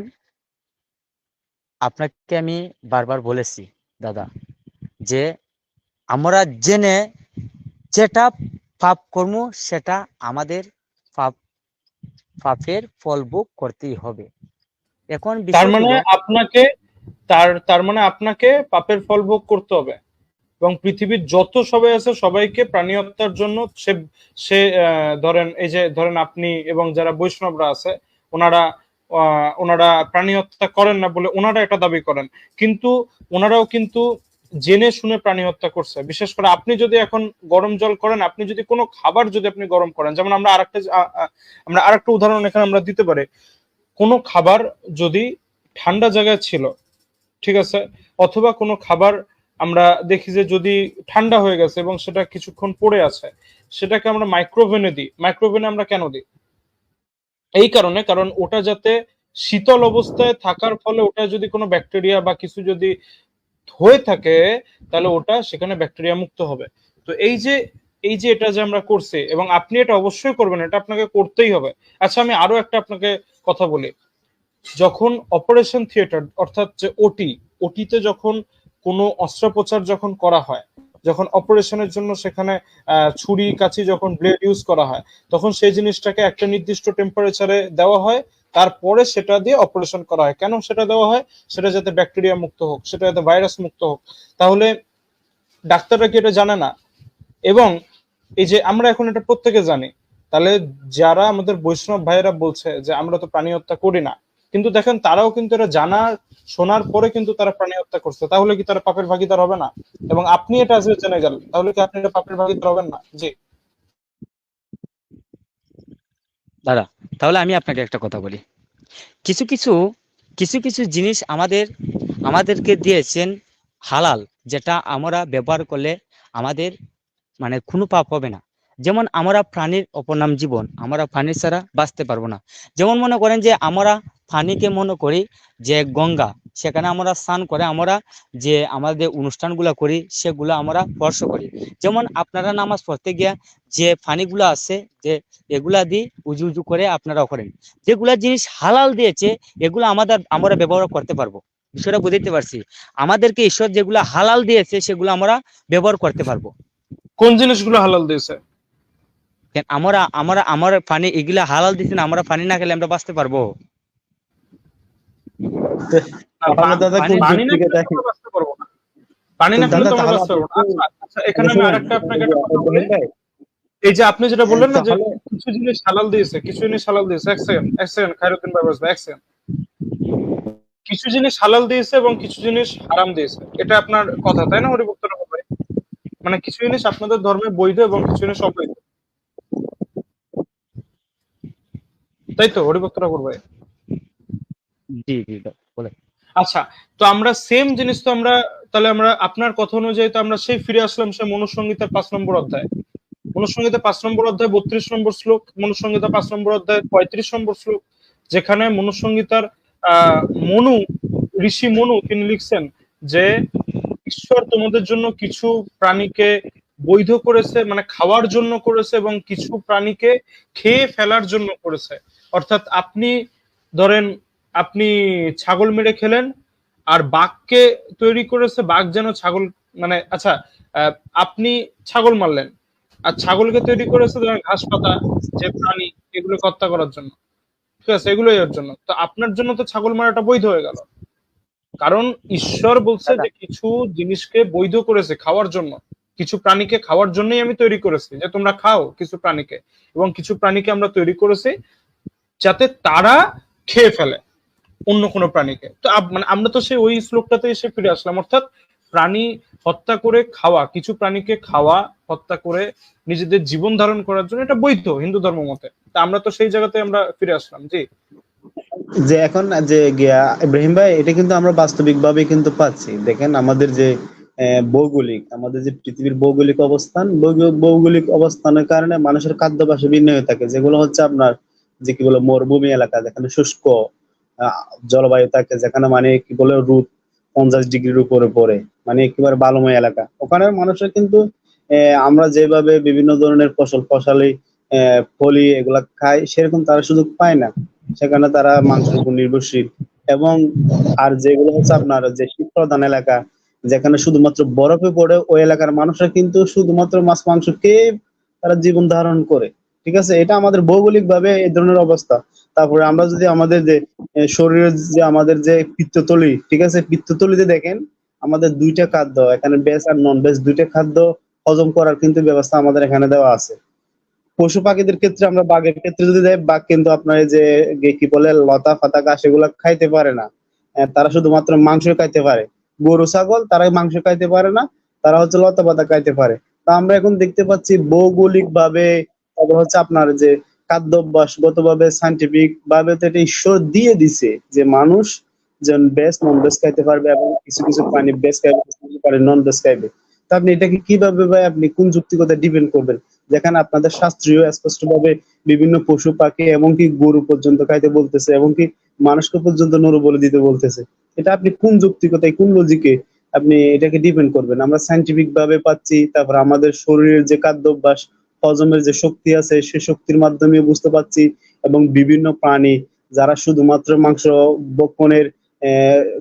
আপনাকে আমি বারবার বলেছি দাদা যে আমরা জেনে যেটা পাপ কর্ম সেটা আমাদের পাপ পাপের ফল ভোগ করতেই হবে। এখন তার বিষয় মানে হলো আপনাকে তার মানে আপনাকে পাপের ফল ভোগ করতে হবে এবং পৃথিবীর যত সবাই আছে সবাইকে প্রাণী হত্যার জন্য সে সে ধরেন এই যে ধরেন আপনি এবং যারা বৈষ্ণবরা আছে ওনারা ওনারা প্রাণী হত্যা করেন না বলে ওনারা এটা দাবি করেন, কিন্তু ওনারাও কিন্তু জেনে শুনে প্রাণী হত্যা করছে। বিশেষ করে আপনি যদি এখন গরম জল করেন, আপনি যদি কোনো খাবার যদি আপনি গরম করেন, যেমন আমরা আরেকটা উদাহরণ এখানে আমরা দিতে পারি। কোনো খাবার যদি ঠান্ডা জায়গায় ছিল, ঠিক আছে, অথবা কোনো খাবার আমরা দেখি যে যদি ঠান্ডা হয়ে গেছে এবং সেটা কিছুক্ষণ পড়ে আছে, সেটাকে আমরা মাইক্রোওভেনে দিই। মাইক্রোওভেনে আমরা কেন দিই? এই কারণে, কারণ ওটা যাতে শীতল অবস্থায় থাকার ফলে ওটা যদি কোনো ব্যাকটেরিয়া বা কিছু যদি হয়ে থাকে তাহলে ওটা সেখানে ব্যাকটেরিয়া মুক্ত হবে। তো এই যে এটা যে আমরা করছি এবং আপনি এটা অবশ্যই করবেন, এটা আপনাকে করতেই হবে। আচ্ছা আমি আরো একটা আপনাকে কথা বলি। যখন অপারেশন থিয়েটার অর্থাৎ যে ওটিতে যখন কোনো অস্ত্রোপচার যখন করা হয়, যখন অপারেশনের জন্য সেখানে ছুরি কাঁচি যখন ব্লেড ইউজ করা হয়, তখন সেই জিনিসটাকে একটা নির্দিষ্ট টেম্পারেচারে দেওয়া হয়, তারপরে সেটা দিয়ে অপারেশন করা হয়। কেন সেটা দেওয়া হয়? সেটা যাতে ব্যাকটেরিয়া মুক্ত হোক, সেটা যাতে ভাইরাস মুক্ত হোক। তাহলে ডাক্তাররা কি এটা জানে না? এবং এই যে আমরা এখন এটা প্রত্যেকে জানি, তাহলে যারা আমাদের বৈষ্ণব ভাইয়েরা বলছে যে আমরা তো প্রাণী হত্যা করি না, কিন্তু দেখেন তারাও কিন্তু এটা জানা শোনার পরে কিন্তু তারা প্রাণী হত্যা করছে, তাহলে কি তারা পাপের ভাগীদার হবে না? এবং আপনি এটা আজকে জেনে গেলেন, তাহলে কি আপনি এটা পাপের ভাগীদার হবেন না? জি দাদা, তাহলে আমি আপনাকে একটা কথা বলি। কিছু কিছু কিছু কিছু জিনিস আমাদেরকে দিয়েছেন হালাল, যেটা আমরা ব্যবহার করলে আমাদের মানে কোনো পাপ হবে না। যেমন আমরা প্রাণীর অপর নাম জীবন, আমরা পানি ছাড়া বাঁচতে পারবো না। যেমন মনে করেন যে আমরা পানিকে মনে করি যে গঙ্গা, সেখানে আমরা স্নান করে আমরা যে আমাদের অনুষ্ঠানগুলো করি সেগুলো আমরা স্পর্শ করি। যেমন আপনারা নামাজ পড়তে গিয়া যে পানিগুলো আছে যে এগুলা দিয়ে উজু উজু করে আপনারা করেন, যেগুলা জিনিস হালাল দিয়েছে এগুলো আমরা ব্যবহার করতে পারবো। বিষয়টা বুঝতে পারছি। আমাদেরকে ঈশ্বর যেগুলো হালাল দিয়েছে সেগুলো আমরা ব্যবহার করতে পারবো। কোন জিনিসগুলো হালাল দিয়েছে? কেন আমরা আমরা আমার পানি এগুলা হালাল দিয়েছে না, আমরা পানি না খেলে আমরা বাঁচতে পারবো? তাহলে দাদা কোন পানি দিক না থেকে খেলে দেখেন, তোমরা বাঁচতে পারবো না। পানি তো না খেলে দাদা তোমরা তাহলে বাঁচতে আপনি পারবো না। আচ্ছা আচ্ছা, এখানে আমি শুনেন, আরেকটা আপনাকে এই যে একটা কথা বলি। ইব্রাহিম ভাই, এই যে আপনি যেটা বললেন না যে তাহলে কিছু জিনিস হালাল দিয়েছে, কিছু জিনিস হালাল দিয়েছে, এক সেকেন্ড খায়রুদ্দিন ভাই বসবে, এক সেকেন্ড। কিছু জিনিস হালাল দিয়েছে এবং কিছু জিনিস হারাম দিয়েছে, এটা আপনার কথা তাই না হরিভক্ত ঠাকুর ভাই? মানে কিছু জিনিস আপনাদের ধর্মে বৈধ এবং কিছু জিনিস অবৈধ, তাই তো হরিভক্ত ঠাকুর ভাই? জি জি বলে। আচ্ছা, তো আমরা সেম জিনিস তো আমরা, তাহলে আমরা আপনার কথা অনুযায়ী তো আমরা সেই ফিরে আসলাম সে মনুসংহিতার 5 নম্বর অধ্যায়। মনুসংহিতা 5 নম্বর অধ্যায় 32 নম্বর শ্লোক, মনুসংহিতা 5 নম্বর অধ্যায় 35 নম্বর শ্লোক, যেখানে মনুসংহিতার মনু, ঋষি মনু তিনি লিখছেন যে ঈশ্বর তোমাদের জন্য কিছু প্রাণীকে বৈধ করেছে, মানে খাওয়ার জন্য করেছে, এবং কিছু প্রাণীকে খেয়ে ফেলার জন্য করেছে। অর্থাৎ আপনি ধরেন আপনি ছাগল মেরে খেলেন, আর বাঘকে তৈরি করেছে বাঘ যেন ছাগল, মানে আচ্ছা, আপনি ছাগল মারলেন, আর ছাগলকে তৈরি করেছে ধরেন ঘাস পাতা যে প্রাণী, এগুলো হত্যা করার জন্য, ঠিক আছে, এগুলোই এর জন্য। তো আপনার জন্য তো ছাগল মারাটা বৈধ হয়ে গেল, কারণ ঈশ্বর বলছে দাদা যে কিছু জিনিসকে বৈধ করেছে খাওয়ার জন্য, কিছু প্রাণীকে খাওয়ার জন্যই আমি তৈরি করেছি যে তোমরা খাও কিছু প্রাণীকে, এবং কিছু প্রাণীকে আমরা তৈরি করেছি যাতে তারা খেয়ে ফেলে অন্য কোনো প্রাণীকে। তো মানে আমরা তো সেই ওই শ্লোকটাতে এসে ফিরে আসলাম, অর্থাৎ প্রাণী হত্যা করে খাওয়া, কিছু প্রাণীকে খাওয়া, হত্যা করে নিজেদের জীবন ধারণ করার জন্য এটা বৈধ হিন্দু ধর্ম মতে। তা আমরা তো সেই জায়গাতে আমরা ফিরে আসলাম। জি যে এখন যে ইব্রাহিম ভাই, এটা কিন্তু আমরা বাস্তবিক ভাবে কিন্তু পাচ্ছি। দেখেন আমাদের যে ভৌগোলিক, আমাদের যে পৃথিবীর ভৌগোলিক অবস্থান, ভৌগোলিক অবস্থানের কারণে মানুষের খাদ্যাভ্যাস ভিন্ন হয়ে থাকে, যেগুলো হচ্ছে আপনার যে কি বলে মরুভূমি এলাকা, যেখানে শুষ্ক আহ, জলবায়ু থাকে, যেখানে মানে কি বলে রোদ 50 ডিগ্রির উপরে পড়ে, মানে একেবারে বালুময় এলাকা। ওখানে মানুষের কিন্তু আমরা যেভাবে বিভিন্ন ধরনের ফসলি ফলি এগুলা খাই, সেরকম তারা সুযোগ পায় না। সেখানে তারা মাংসের উপর নির্ভরশীল। এবং আর যেগুলো হচ্ছে আপনার যে শীত প্রধান এলাকা, যেখানে শুধুমাত্র বরফে পড়ে, ওই এলাকার মানুষরা কিন্তু শুধুমাত্র মাছ মাংস খেয়ে তারা জীবন ধারণ করে। ঠিক আছে, এটা আমাদের ভৌগোলিক ভাবে এই ধরনের অবস্থা। তারপরে আমরা যদি আমাদের যে শরীরের যে আমাদের যে পিত্তথলি, ঠিক আছে, পিত্তথলিতে দেখেন আমাদের দুইটা খাদ্য, এখানে ভেজ আর নন ভেজ দুইটা খাদ্য হজম করার কিন্তু ব্যবস্থা আমাদের এখানে দেওয়া আছে। পশু পাখিদের ক্ষেত্রে আমরা বাঘের ক্ষেত্রে যদি যাই, বাঘ কিন্তু আপনার এই যে কি বলে লতা পাতা ঘাস এগুলা খাইতে পারে না। তারা শুধুমাত্র মাংস খাইতে পারে। গরু ছাগল তারা মাংস খাইতে পারে না, তারা হচ্ছে লতা পাতা খাইতে পারে। তা আমরা এখন দেখতে পাচ্ছি ভৌগোলিক ভাবে, তারপর হচ্ছে আপনার যে খাদ্যাভ্যাসগত ভাবে, সাইন্টিফিক ভাবে তো এটা ঈশ্বর দিয়ে দিছে যে মানুষ যেন ভেজ নন ভেজ খাইতে পারবে, এবং কিছু কিছু প্রাণী ভেজ খাইবে, কিছু কিছু প্রাণী নন ভেজ খাইবে। তা আপনি এটাকে কিভাবে ভাই, আপনি কোন যুক্তিকতা ডিপেন্ড করবেন, যেখানে আপনাদের শাস্ত্রীয় স্পষ্ট ভাবে বিভিন্ন পশু পাখি এমনকি গরু পর্যন্ত খাইতে বলতেছে, এমনকি মানুষকে পর্যন্ত নরু বলে দিতে বলতেছে? এটা আপনি কোন যৌক্তিকতায়, কোন লজিকে আপনি এটাকে ডিপেন্ড করবেন? আমরা সাইন্টিফিক ভাবে পাচ্ছি, তারপর আমাদের শরীরের যে খাদ্যাভ্যাস, হজমের যে শক্তি আছে, সেই শক্তির মাধ্যমে বুঝতে পাচ্ছি। এবং বিভিন্ন প্রাণী যারা শুধুমাত্র মাংস ভক্ষণের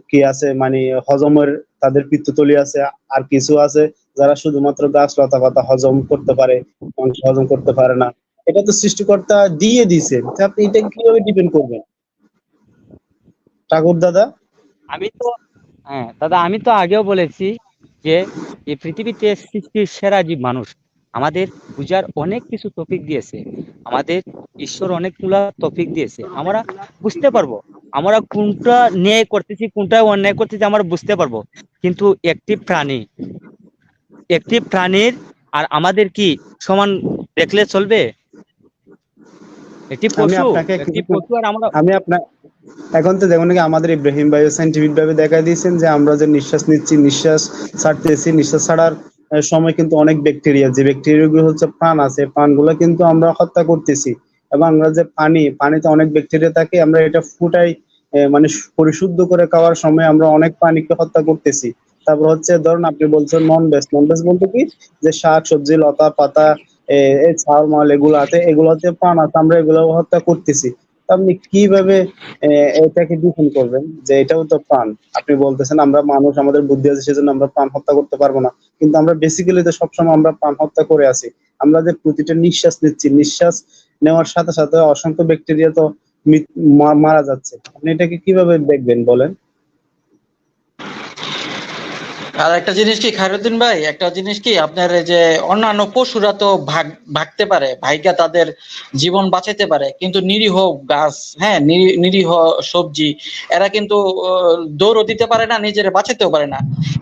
কি আছে মানে হজমের, তাদের পিত্তথলি আছে। আর কিছু আছে যারা শুধুমাত্র গাছ লতা পাতা হজম করতে পারে, মাংস হজম করতে পারে না। এটা তো সৃষ্টিকর্তা দিয়ে দিছে, তা আপনি এটা কিভাবে ডিপেন্ড করবেন ঠাকুর দাদা? আমি তো হ্যাঁ দাদা, আমি তো আগেও বলেছি যে এই পৃথিবীতে সৃষ্টির সেরা জীব মানুষ। আমাদের বুঝার অনেক কিছু টপিক দিয়েছে, আমাদের ঈশ্বর অনেকগুলা টপিক দিয়েছে, আমরা বুঝতে পারবো আমরা কোনটা ন্যায় করতেছি কোনটা অন্যায় করতেছি আমরা বুঝতে পারবো। কিন্তু একটি প্রাণীর আর আমাদের কি সমান দেখলে চলবে? একটি আমি পশু আপনাকে একটি কিছু, পশু আর আমরা আমি আপনার এখন তো দেখুন কি আমাদের ইব্রাহিম ভাই সাইন্টিফিক ভাবে দেখা দিয়েছেন যে আমরা যে নিঃশ্বাস নিচ্ছি, নিঃশ্বাস ছাড়তেছি, নিঃশ্বাস ছাড়ার সময় কিন্তু অনেক ব্যাকটেরিয়া, যে ব্যাকটেরিয়া গুলো হচ্ছে প্রাণ আছে, প্রাণগুলো কিন্তু আমরা হত্যা করতেছি। এবং আমরা যে পানিতে অনেক ব্যাকটেরিয়া থাকে, আমরা এটা ফুটাই মানে পরিশুদ্ধ করে খাওয়ার সময় আমরা অনেক প্রাণীকে হত্যা করতেছি। তারপর হচ্ছে ধরুন আপনি বলছেন নন ভেজ, নন ভেজ বলতে কি, যে শাক সবজি লতা পাতা এই ছাল মাল এগুলো আছে, এগুলোতে প্রাণ আছে, আমরা এগুলো হত্যা করতেছি। আপনি কিভাবে এটাকে ডিফেন্ড করবেন যে এটাও তো প্রাণ? আপনি বলতেছেন আমরা মানুষ, আমাদের বুদ্ধি আছে সেজন্য আমরা প্রাণ হত্যা করতে পারবো না, কিন্তু আমরা বেসিক্যালি তো সবসময় আমরা প্রাণ হত্যা করে আছি। আমরা যে প্রতিটা নিঃশ্বাস নিচ্ছি, নিঃশ্বাস নেওয়ার সাথে সাথে অসংখ্য ব্যাকটেরিয়া তো মারা যাচ্ছে। আপনি এটাকে কিভাবে দেখবেন বলেন? আর একটা জিনিস কি খায়রুদ্দিন ভাই, একটা জিনিস কি আপনার এই যে অন্যান্য পশুরা তো ভাগতে পারে, ভাইগা তাদের জীবন বাঁচাতে পারে, কিন্তু নিরীহ গাছ, হ্যাঁ নিরীহ সবজি, এরা কিন্তু দৌড়ও দিতে পারে না, নিজেরা বাঁচাতেও পারে না।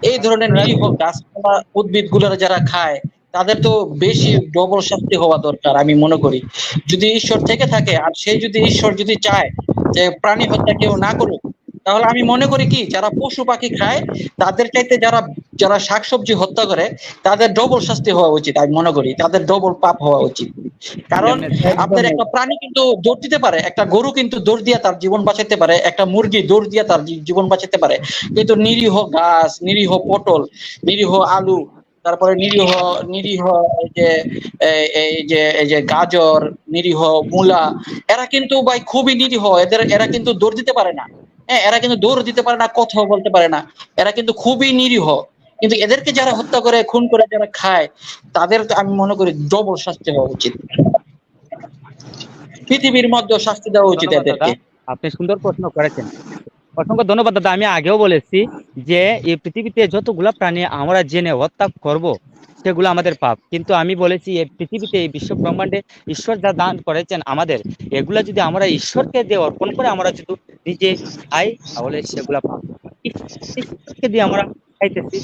এই ধরনের নিরীহ গাছপালা উদ্ভিদ গুলোর যারা খায় তাদের তো বেশি ডবল শাস্তি হওয়া দরকার আমি মনে করি। যদি ঈশ্বর থেকে থাকে আর সেই যদি ঈশ্বর যদি চায় যে প্রাণী হত্যা কেউ না করুক, তাহলে আমি মনে করি কি যারা পশু পাখি খায় তাদের চাইতে যারা যারা শাকসবজি হত্যা করে তাদের ডবল শাস্তি হওয়া উচিত, আমি মনে করি তাদের ডবল পাপ হওয়া উচিত। কারণ আপনার একটা প্রাণী কিন্তু দৌড় দিতে পারে, একটা গরু কিন্তু দৌড় দিয়ে তার জীবন বাঁচাতে পারে, একটা মুরগি দৌড় দিয়ে তার জীবন বাঁচাতে পারে, কিন্তু নিরীহ গাছ, নিরীহ পটল, নিরীহ আলু, তারপরে নিরীহ নিরীহ এই যে গাজর, নিরীহ মূলা, এরা কিন্তু ভাই খুবই নিরীহ, এরা কিন্তু দৌড় দিতে পারে না। হ্যাঁ, এরা কিন্তু দৌড় দিতে পারে না, কথাও বলতে পারে না, এরা কিন্তু খুবই নিরীহ। কিন্তু এদেরকে যারা হত্যা করে, খুন করে যারা খায়, তাদের আমি মনে করি ডবল শাস্তি হওয়া উচিত, পৃথিবীর মধ্যে শাস্তি দেওয়া উচিত ধন্যবাদ দাদা, এদেরকে। আপনি সুন্দর প্রশ্ন করেছেন। অসংখ্য ধন্যবাদ দাদা। আমি আগেও বলেছি যে এই পৃথিবীতে যতগুলা প্রাণী আমরা জেনে হত্যা করব সেগুলো আমাদের পাপ, কিন্তু আমি বলেছি এই পৃথিবীতে, এই বিশ্ব ব্রহ্মাণ্ডে ঈশ্বর যা দান করেছেন আমাদের, এগুলা যদি আমরা ঈশ্বরকে দিয়ে অর্পণ করে আমরা যদি নিজে খাই তাহলে সেগুলা পাপ। ঈশ্বরকে দিয়ে আমরা খাইতেছি।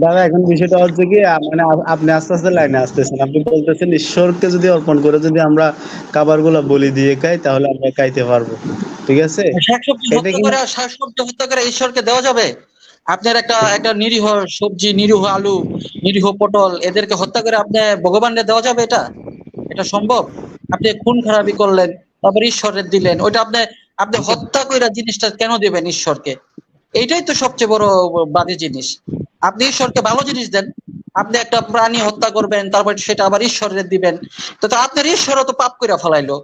দাদা এখন বিষয়টা হচ্ছে কি, মানে আপনি আস্তে আস্তে লাইনে আসতেছেন। আপনি বলতেছেন ঈশ্বরকে যদি অর্পণ করে যদি আমরা খাবার গুলা বলি দিয়ে খাই তাহলে আমরা খাইতে পারবো, ঠিক আছে? শাকসবজি এটা হত্যা কিন্তু করে, শাকসবজি হত্যা করে ঈশ্বরকে দেওয়া যাবে? আপনার একটা একটা নিরীহ সবজি, নিরীহ আলু, নিরীহ পটল, এদেরকে হত্যা করে আপনি ভগবানকে দেওয়া যাবে? এটা এটা সম্ভব? আপনি খুন খারাপি করলেন, তারপর ঈশ্বরের দিলেন, ওইটা আপনি আপনি হত্যা কইরা জিনিসটা কেন দিবেন ঈশ্বরকে? এইটাই তো সবচেয়ে বড় বাজে জিনিস। আপনি ঈশ্বরকে ভালো জিনিস দেন, আপনি একটা প্রাণী হত্যা করবেন তারপর সেটা আবার ঈশ্বরের দিবেন, তো তো আপনার ঈশ্বরও তো পাপ কইরা ফেলাইলো,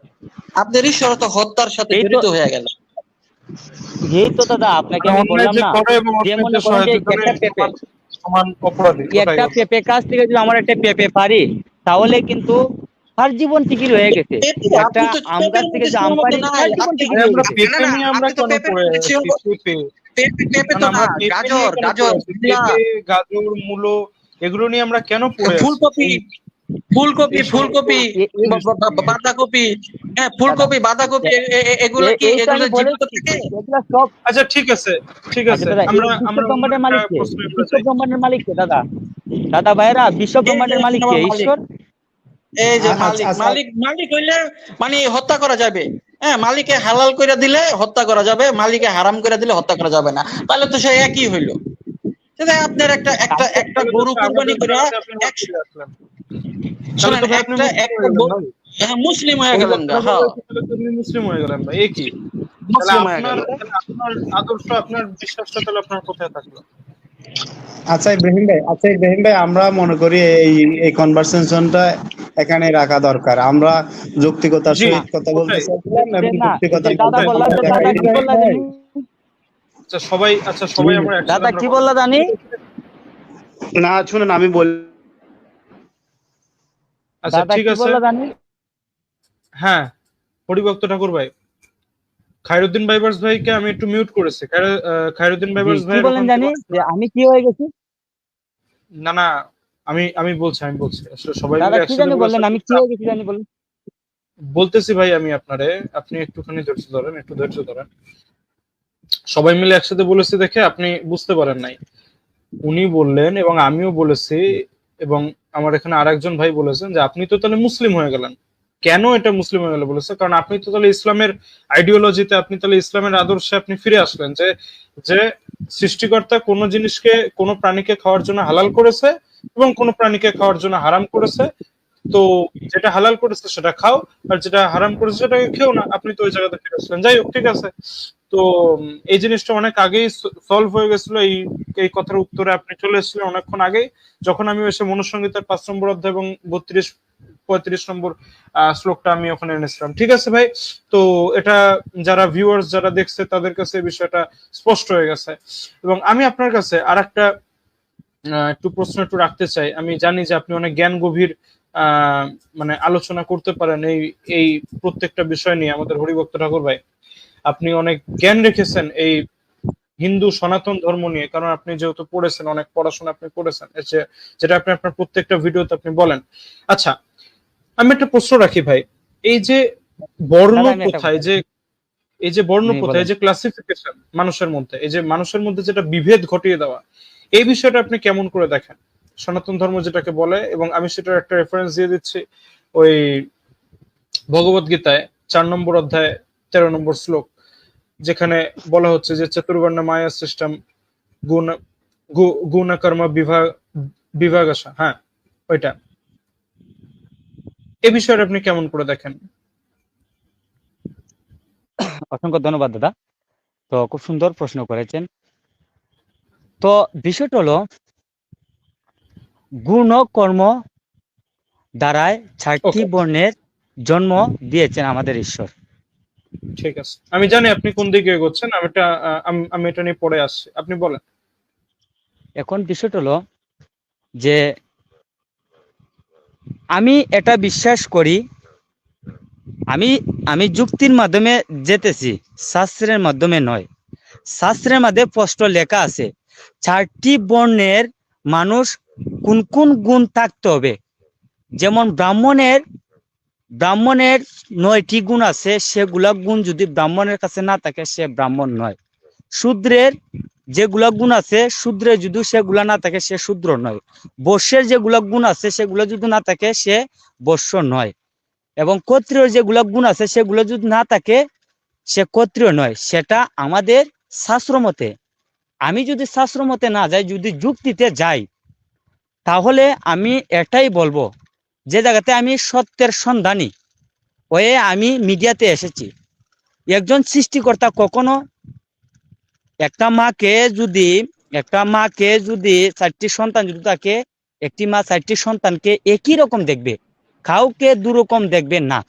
আপনার ঈশ্বরও তো হত্যার সাথে এই তো জড়িত হয়ে গেল। এই তো দাদা আপনাকে আমি অন্যায় বললাম যে না, করে এবং যে অন্যায় মনে যে করেন যে সহায়তা করে একটা পেঁপে, সমান সমান অপরাধী, ওটাই একটা হলো। পেঁপে গাছ থেকে যদি আমার একটা পেঁপে পারি তাহলে কিন্তু তার জীবন ঠিকই রয়ে গেছে। পেঁপে, একটা আপনি তো আম গাছ পেঁপের থেকে মধ্যে যে আম সীমাবদ্ধ পারি নাই, তার জীবন আপনি ঠিকই ভাই রয়ে আমরা গেছে। না পেঁপে না, নিয়ে আমরা আপনি তো কেন পেঁপের পড়ে মধ্যে আছি? সীমাবদ্ধ, পেঁপে পেঁপে পেঁপে মানে তো না, আমরা পেঁপে নিয়ে গাজর কেন গাজর পড়ে আছি? মূলা, পেঁপে, গাজর, মূলো, এগুলো নিয়ে আমরা কেন পড়ে আছি? ফুলকপি, এই ফুলকপি এই সমস্ত ফুলকপি জিনিসগুলো নিয়ে। বাঁধাকপি, হ্যাঁ দাদা ফুলকপি বাঁধাকপি, এগুলা কি, এই তো এগুলো আমি জীবিত বলেছি থাকে? এগুলা সব। আচ্ছা ঠিক আছে, ঠিক আচ্ছা আছে, দাদা, এই আমরা বিশ্ব আমরা অন্য ব্রহ্মাণ্ডের একটা মালিক কে? প্রশ্নে আমরা বিশ্ব যাই। ব্রহ্মাণ্ডের মালিক কে দাদা? দাদা ভাইরা, বিশ্ব এই যে ব্রহ্মাণ্ডের মালিক কে? আমার মালিক, ঈশ্বর। এই যে আচ্ছা মালিক, আচ্ছা মালিক মালিক হইলে মানে হত্যা করা যাবে। হ্যাঁ, মালিকে হালাল করে দিলে হত্যা করা যাবে, মালিকে হারাম করে দিলে হত্যা করা যাবে না, তাহলে তো সে একই হইলো। সেটা আপনার একটা একটা তাহলে একটা তাহলে তো গরু ভাই কুরবানি আমাদের করে ধারাতে আপনি আবার একশো, ফিরে আসলেন। তাহলে শোনেন তো ভাই আপনি একটা মুসলিম একটা হয়ে গেলেন ভাই। হ্যাঁ, মুসলিম হয়ে গেলেন গা, পরিবর্তনের হ্যাঁ রয়েছে, তাহলে তো আপনি মুসলিম হয়ে গেলেন ভাই। এ কি? তাহলে মুসলিম হয়ে আপনার গেল। তাহলে আপনার আদর্শ, আপনার বিশ্বাসটা তাহলে আপনার কোথায় থাকলো? আচ্ছা ইব্রাহিম ভাই, আচ্ছা ইব্রাহিম ভাই, আমরা মনে করি এই এই কনভারসেশনটা এখানে রাখা দরকার। আমরা যৌক্তিকতার জি, সহিত কথা বলতে কোথায় চাইছিলাম এবং না, এই যে যৌক্তিকতার দাদা মধ্যে কোথায় বললা, আমরা যে কোথায়? দাদা দেখাই। কি বললা জানি, আচ্ছা সবাই, আচ্ছা সবাই আমরা একসাথে দাদা আমরা কি কথা বললা জানি, না শুনুন আমি বলি। আচ্ছা দাদা ঠিক কি আছে। বললা জানি। হ্যাঁ, হরিভক্ত ঠাকুর ভাই, খায়রুদ্দিন বাইবার্স ভাইকে আমি একটু মিউট করেছি। খায়রুদ্দিন জি, বাইবার্স কি ভাইয়ের বলেন ওখান থেকে জানি যে আমি কি হয়ে গেছি। না না, আমি আমি বলছি, আসলে সবাই দাদা মিলে কি একসাথে জানি বলে বললেন, আমি কি হয়ে গেছি জানি বলেন। বলতেছি ভাই আমি আপনারে, আপনি একটুখানি ধৈর্য ধরেন, একটু ধৈর্য ধরেন। সবাই মিলে একসাথে বলেছি দেখে আপনি বুঝতে পারেন নাই। উনি বললেন এবং আমিও বলেছি, এবং আমার এখানে আরেকজন ভাই বলেছেন যে আপনি তো তাহলে মুসলিম হয়ে গেলেন। কেন এটা মুসলিম হয়ে গেল বলেছে? কারণ আপনি তো তাহলে ইসলামের আইডিওলজিতে, আপনি তাহলে ইসলামের আদর্শে আপনি ফিরে আসলেন, যে যে সৃষ্টিকর্তা কোন জিনিসকে, কোন প্রাণীকে খাওয়ার জন্য হালাল করেছে এবং কোন প্রাণীকে খাওয়ার জন্য হারাম করেছে। তো যেটা হালাল করেছে সেটা খাও, আর যেটা হারাম করেছে সেটাকে খেও না। আপনি তো ওই জায়গাতে ফিরে আসলেন। যাই হোক, ঠিক আছে। তো এই জিনিসটা অনেক আগেই সলভ হয়ে গেছিল। এই এই কথার উত্তরে আপনি চলে এসেছিলেন অনেকক্ষণ আগেই, যখন আমি এসে মনুসংহিতার 5 নম্বর অধ্যায় এবং 32 35 নম্বর শ্লোকটা আমি ওখানে এনেছিলাম। ঠিক আছে ভাই, তো এটা যারা ভিউয়ার্স যারা দেখছে তাদের কাছে এই বিষয়টা স্পষ্ট হয়ে গেছে। এবং আমি আপনার কাছে আরেকটা একটু প্রশ্ন একটু রাখতে চাই। আমি জানি যে আপনি অনেক জ্ঞান গভীর মানে আলোচনা করতে পারেন এই এই প্রত্যেকটা বিষয় নিয়ে। আমাদের হরিভক্ত ঠাকুর ভাই, আপনি অনেক জ্ঞান রেখেছেন এই হিন্দু সনাতন ধর্ম নিয়ে, কারণ আপনি যেহেতু পড়েছেন, অনেক পড়াশোনা আপনি করেছেন, যেটা আপনি আপনার প্রত্যেকটা ভিডিওতে আপনি বলেন। আচ্ছা, আমি একটা প্রশ্ন রাখি ভাই, এই যে বর্ণ দাদা আমি একটা প্রথায় যে এই যে বর্ণ বলেন। প্রথায় যে ক্লাসিফিকেশন মানুষের মধ্যে, এই যে মানুষের মধ্যে যেটা বিভেদ ঘটিয়ে দেওয়া, এই বিষয়টা আপনি কেমন করে দেখেন? সনাতন ধর্ম যেটাকে বলে, এবং আমি সেটার একটা রেফারেন্স দিয়ে দিচ্ছি, ওই ভগবত গীতায় 4 নম্বর অধ্যায় 13 নম্বর শ্লোক, যেখানে বলা হচ্ছে যে চতুর্বর্ণ মায়া সিস্টেম গুণ গুণ কর্ম বিভাগ আসা, হ্যাঁ ওইটা, এই বিষয়টা আপনি কেমন করে দেখেন? অসংখ্য ধন্যবাদ দাদা, তো খুব সুন্দর প্রশ্ন করেছেন। তো বিষয়টা হলো গুণ ও কর্ম দ্বারায় 4টি ওকে, বর্ণের জন্ম দিয়েছেন আমাদের ঈশ্বর। ঠিক আছে, আমি জানি আপনি কোন দিকে এগোচ্ছেন, আমি এটা নিয়ে পড়ে আসছি, আপনি বলেন। এখন বিষয়টা হলো যে আমি এটা বিশ্বাস করি, আমি আমি যুক্তির মাধ্যমে যেতেছি, শাস্ত্রের মাধ্যমে নয়। শাস্ত্রের মধ্যে স্পষ্ট লেখা আছে 4টি বর্ণের মানুষ কোন কোন গুণ থাকতে হবে। যেমন ব্রাহ্মণের 9টি গুণ আছে, সেগুলা গুণ যদি ব্রাহ্মণের কাছে না থাকে সে ব্রাহ্মণ নয়। শূদ্রের যেগুলা গুণ আছে, শূদ্রের যদি সেগুলা না থাকে সে শূদ্র নয়। বৈশ্যের যেগুলা গুণ আছে সেগুলো যদি না থাকে সে বৈশ্য নয়। এবং ক্ষত্রিয়র যেগুলা গুণ আছে সেগুলো যদি না থাকে সে ক্ষত্রিয় নয়। সেটা আমাদের শাস্ত্র মতে। আমি যদি শাস্ত্র মতে না যাই, যদি যুক্তিতে যাই, তাহলে আমি এটাই বলবো, যে জায়গাতে আমি সত্যের সন্ধানী হয়ে আমি মিডিয়াতে এসেছি। একজন সৃষ্টিকর্তা কখনো একটা মাকে যদি 4টি সন্তান যদি থাকে, একটি মা 4টি সন্তানকে একই রকম দেখবে, কাউকে দুরকম দেখবে না।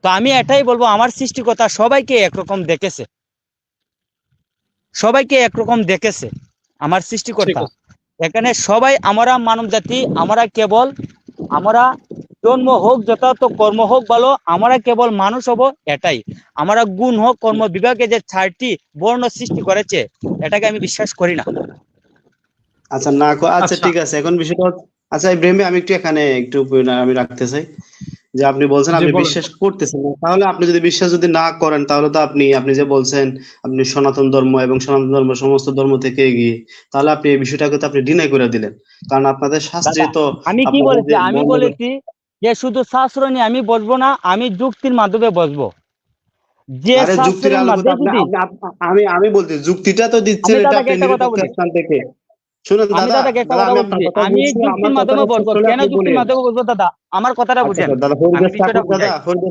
তো আমি এটাই বলবো, আমার সৃষ্টিকর্তা সবাইকে একরকম দেখেছে, আমার ঠিক সৃষ্টিকর্তা। আছে, এখানে সবাই আমরা মানব জাতি, আমরা জন্ম হোক যত, তো কর্ম হোক ভালো, আমরা কেবল মানুষ হব, এটাই। আমরা গুণ হোক কর্ম বিভাগে যে 4টি বর্ণ সৃষ্টি করেছে, এটাকে আমি বিশ্বাস করি না। আচ্ছা আচ্ছা আচ্ছা, ঠিক আছে, এখন বিষয়টা আচ্ছা ইব্রাহিম ভাই, আমি একটু এখানে একটু আমি রাখতে চাই যে আপনি বলছেন জি আপনি বলেন। বিশ্বাস করতেছেন না, তাহলে আপনি যদি বিশ্বাস যদি না করেন, তাহলে তো আপনি যে বলছেন আপনি সনাতন ধর্ম এবং সনাতন ধর্ম সমস্ত ধর্ম থেকে এগিয়ে, তাহলে আপনি এই বিষয়টাকে তো আপনি ডিনাই করে দিলেন। কারণ আপনাদের শাস্ত্রে দাদা তো আমি কি আপনাদের বলেছি, যে আমি বলেছি যে শুধু শাস্ত্র নিয়ে আমি বসবো না, আমি যুক্তির মাধ্যমে বসবো। যে আরে যুক্তির শাস্ত্রের আলোকে তো মধ্যে আপনি যদি, আপনি আপ- আমি বলছি যুক্তিটা তো দিচ্ছেন, আমি এটা দাদাকে আপনি একটা কথা নিরপেক্ষ বলছি, স্থান থেকে। শুনুন আমি দাদা, দাদাকে একটা দাদা কথা আমি আপনার বলছি, কথা আমি বলছি, আমার যুক্তির মাধ্যমে কথাটা শেষ বসবো। হলে কেন আপনি যুক্তির বলেন। মাধ্যমে বসবো দাদা, আমার কথাটা আচ্ছা বুঝেন, আচ্ছা, দাদা আমি হরিদাস বিষয়টা ঠাকুর, দাদা বুঝাই।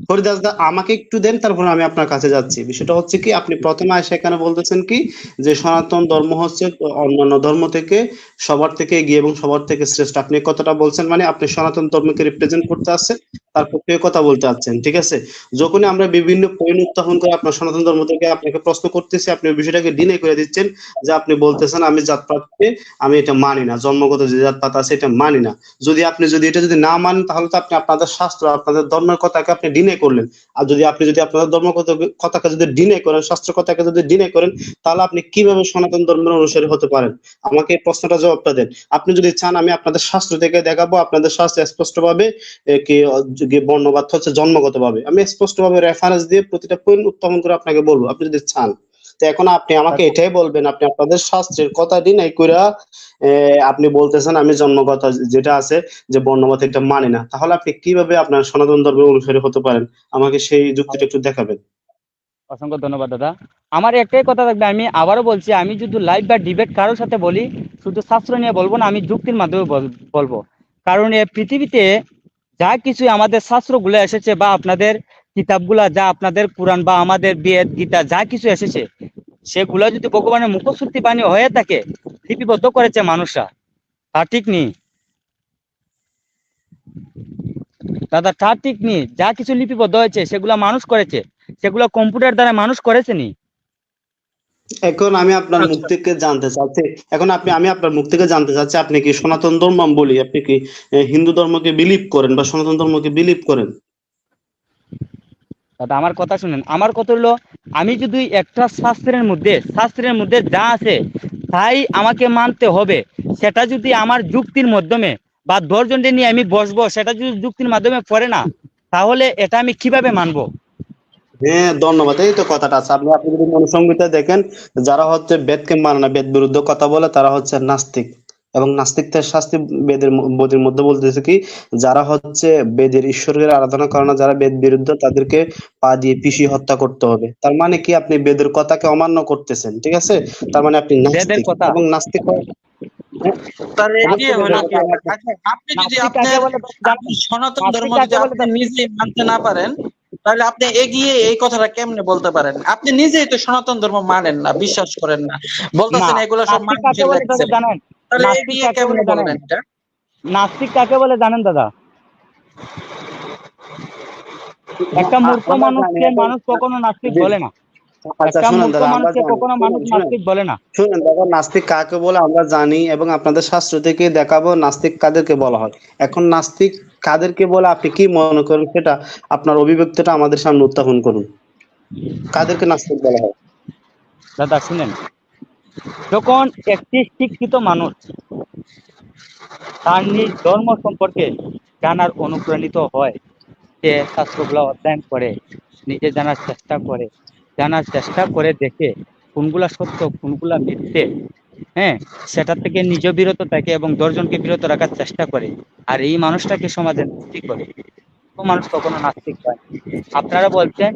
হরিদাস দা আমাকে একটু দেন, তারপর আমি আপনার কাছে যাচ্ছি। বিষয়টা হচ্ছে কি, আপনি প্রথমে এসে এখানে বলতেছেন কি যে সনাতন ধর্ম হচ্ছে অন্যান্য ধর্ম থেকে সবার থেকে এগিয়ে এবং সবার থেকে শ্রেষ্ঠ। আপনি এই কথাটা বলছেন মানে আপনি সনাতন ধর্মকে রিপ্রেজেন্ট করতে আসছেন, তার পক্ষে কথা বলতে আসছেন, ঠিক আছে। যখনই আমরা বিভিন্ন পয়েন্ট উত্থাপন করে আপনার সনাতন ধর্ম থেকে আপনাকে প্রশ্ন করতেছি, আপনি ওই বিষয়টাকে ডিনাই করে দিচ্ছেন, যে আপনি বলতেছেন আমি জাতপাতকে আমি এটা মানি না, জন্মগত যে জাতপাত আছে এটা মানি না। যদি এটা যদি না মানেন, তাহলে তো আপনি আপনাদের শাস্ত্র আপনাদের ধর্মের কথাকে আপনি ডিনে করলেন। আর যদি আপনাদের কথাকে যদি ডিনে করেন, শাস্ত্র কথাকে যদি ডিনে করেন, তাহলে আপনি কিভাবে সনাতন ধর্মের অনুসারী হতে পারেন? আমাকে এই প্রশ্নটা জবাবটা দেন। আপনি যদি চান আমি আপনাদের শাস্ত্র থেকে দেখাবো, আপনাদের শাস্ত্রে স্পষ্ট ভাবে কি বর্ণবাদ হচ্ছে জন্মগত ভাবে, আমি স্পষ্ট ভাবে রেফারেন্স দিয়ে প্রতিটা পয়েন্ট উত্থাপন করে আপনাকে বলবো, আপনি যদি চান। তো এখন আপনি আমাকে এটাই বলবেন, আপনি আপনাদের শাস্ত্রের কথা ডিনাই কইরা আপনি বলতেছেন আমি জন্মগত যেটা আছে যে বর্ণমত এটা মানি না, তাহলে আপনি কিভাবে আপনার সনাতন ধর্মের অনুসারী হতে পারেন? আমাকে সেই যুক্তিটা একটু দেখাবেন। অসংখ্য ধন্যবাদ দাদা। আমার একটাই কথা থাকবে, আমি আবারও বলছি, আমি যদি লাইভ বা ডিবেট কারোর সাথে বলি, শুধু শাস্ত্র নিয়ে বলবো না, আমি যুক্তির মাধ্যমে বলবো। কারণ এই পৃথিবীতে যা কিছু আমাদের শাস্ত্রগুলো এসেছে, বা আপনাদের কিতাবগুলা, যা আপনাদের কোরআন বা আমাদের বেদ গীতা যা কিছু এসেছে, সেগুলো যদি ভগবানের মুখশ্রুতি বাণী হয়ে থাকে, লিপিবদ্ধ করেছে মানুষরা, তা ঠিক নেই। দাদা তা ঠিক নেই, যা কিছু লিপিবদ্ধ হয়েছে সেগুলা মানুষ করেছে, সেগুলো কম্পিউটার দ্বারা মানুষ করেছে নি। এখন আমি আপনার মুখ আচ্ছা থেকে জানতে চাচ্ছি, এখন আমি আপনার মুখ থেকে জানতে চাচ্ছি, আপনি কি সনাতন ধর্ম বলি, আপনি কি হিন্দু ধর্মকে বিলিভ করেন বা সনাতন ধর্মকে বিলিভ করেন? দাদা আমার কথা শুনেন, আমার কথা হলো, আমি যদি একটা শাস্ত্রের মধ্যে যা আছে তাই আমাকে মানতে হবে। সেটা যদি আমার যুক্তির মাধ্যমে বা 10 জনকে নিয়ে আমি বসবো, সেটা যদি যুক্তির মাধ্যমে পড়ে না, তাহলে এটা আমি কিভাবে মানবো? হ্যাঁ, ধন্যবাদ। এই তো কথাটা আছে। আপনি যদি মনুসংহিতা দেখেন, যারা হচ্ছে বেদকে মানে না, বেদ বিরুদ্ধ কথা বলে, তারা হচ্ছে নাস্তিক। এবং নাস্তিকদের শাস্তি বেদের মধ্যে বলতেছে কি, যারা হচ্ছে বেদের ঈশ্বরের আরাধনা করে না, যারা বেদ বিরুদ্ধ, তাদেরকে পা দিয়ে পিষিয়ে হত্যা করতে হবে। তার মানে কি, আপনি বেদের কথাকে অমান্য করতেছেন, ঠিক আছে? তার মানে আপনি বেদের নাস্তিক, কথা এবং নাস্তিক হ্যাঁ, তাহলে অবশ্যই এগিয়ে হলো বেদের কি কথা আবার? আমাকে- আচ্ছা, আপনি যদি নাস্তিক কাকে আপনার বলে আপনি জানেন? সনাতন নাস্তিক ধর্ম যদি কাকে বলে আপনি নিজেই মানতে না পারেন, তাহলে আপনি এগিয়ে এই কথাটা কেমনে বলতে পারেন? আপনি নিজেই তো সনাতন ধর্ম মানেন না, বিশ্বাস করেন না, না, বলতেছেন এগুলো সব নাস্তিক কাকে মানুষের বলে দাদা লেখছে। জানেন? তাহলে নাস্তিক এগিয়ে কাকে বলে কেমনে জানেন? বললেন এটা? নাস্তিক কাকে বলে জানেন দাদা? একটা মূর্খ আমরা জানি। মানুষকে এখন মানুষ কখনো নাস্তিক জি, বলে না। আচ্ছা একটা শুনেন মূর্খ দাদা, আমরা মানুষকে জানি, কখনো মানুষ শুনেন শুনেন নাস্তিক বলে না। শুনেন দাদা, নাস্তিক কাকে বলে আমরা জানি, এবং আপনাদের শাস্ত্র থেকে দেখাবো নাস্তিক কাদেরকে বলা হয়। এখন নাস্তিক কাদেরকে বলে আপনি কি মনে করেন, সেটা আপনার অভিব্যক্তিটা আমাদের সামনে উত্থাপন করুন। কাদেরকে নাস্তিক বলা হয়? দাদা শুনেন, যখন একটি শিক্ষিত মানুষ তার নিজ ধর্ম সম্পর্কে জানার অনুপ্রাণিত হয়, সে শাস্ত্রগুলো অধ্যয়ন করে, নিজে জানার চেষ্টা করে দেখে কোনগুলা সত্য কোনগুলা মিথ্যে, হ্যাঁ, সেটা থেকে নিজ বিরত থাকে এবং 10 জনকে বিরত রাখার চেষ্টা করে, আর এই মানুষটাকে সমাজে নাস্তিক করে। তো মানুষ কখনো নাস্তিক হয় না। আপনারা বলছেন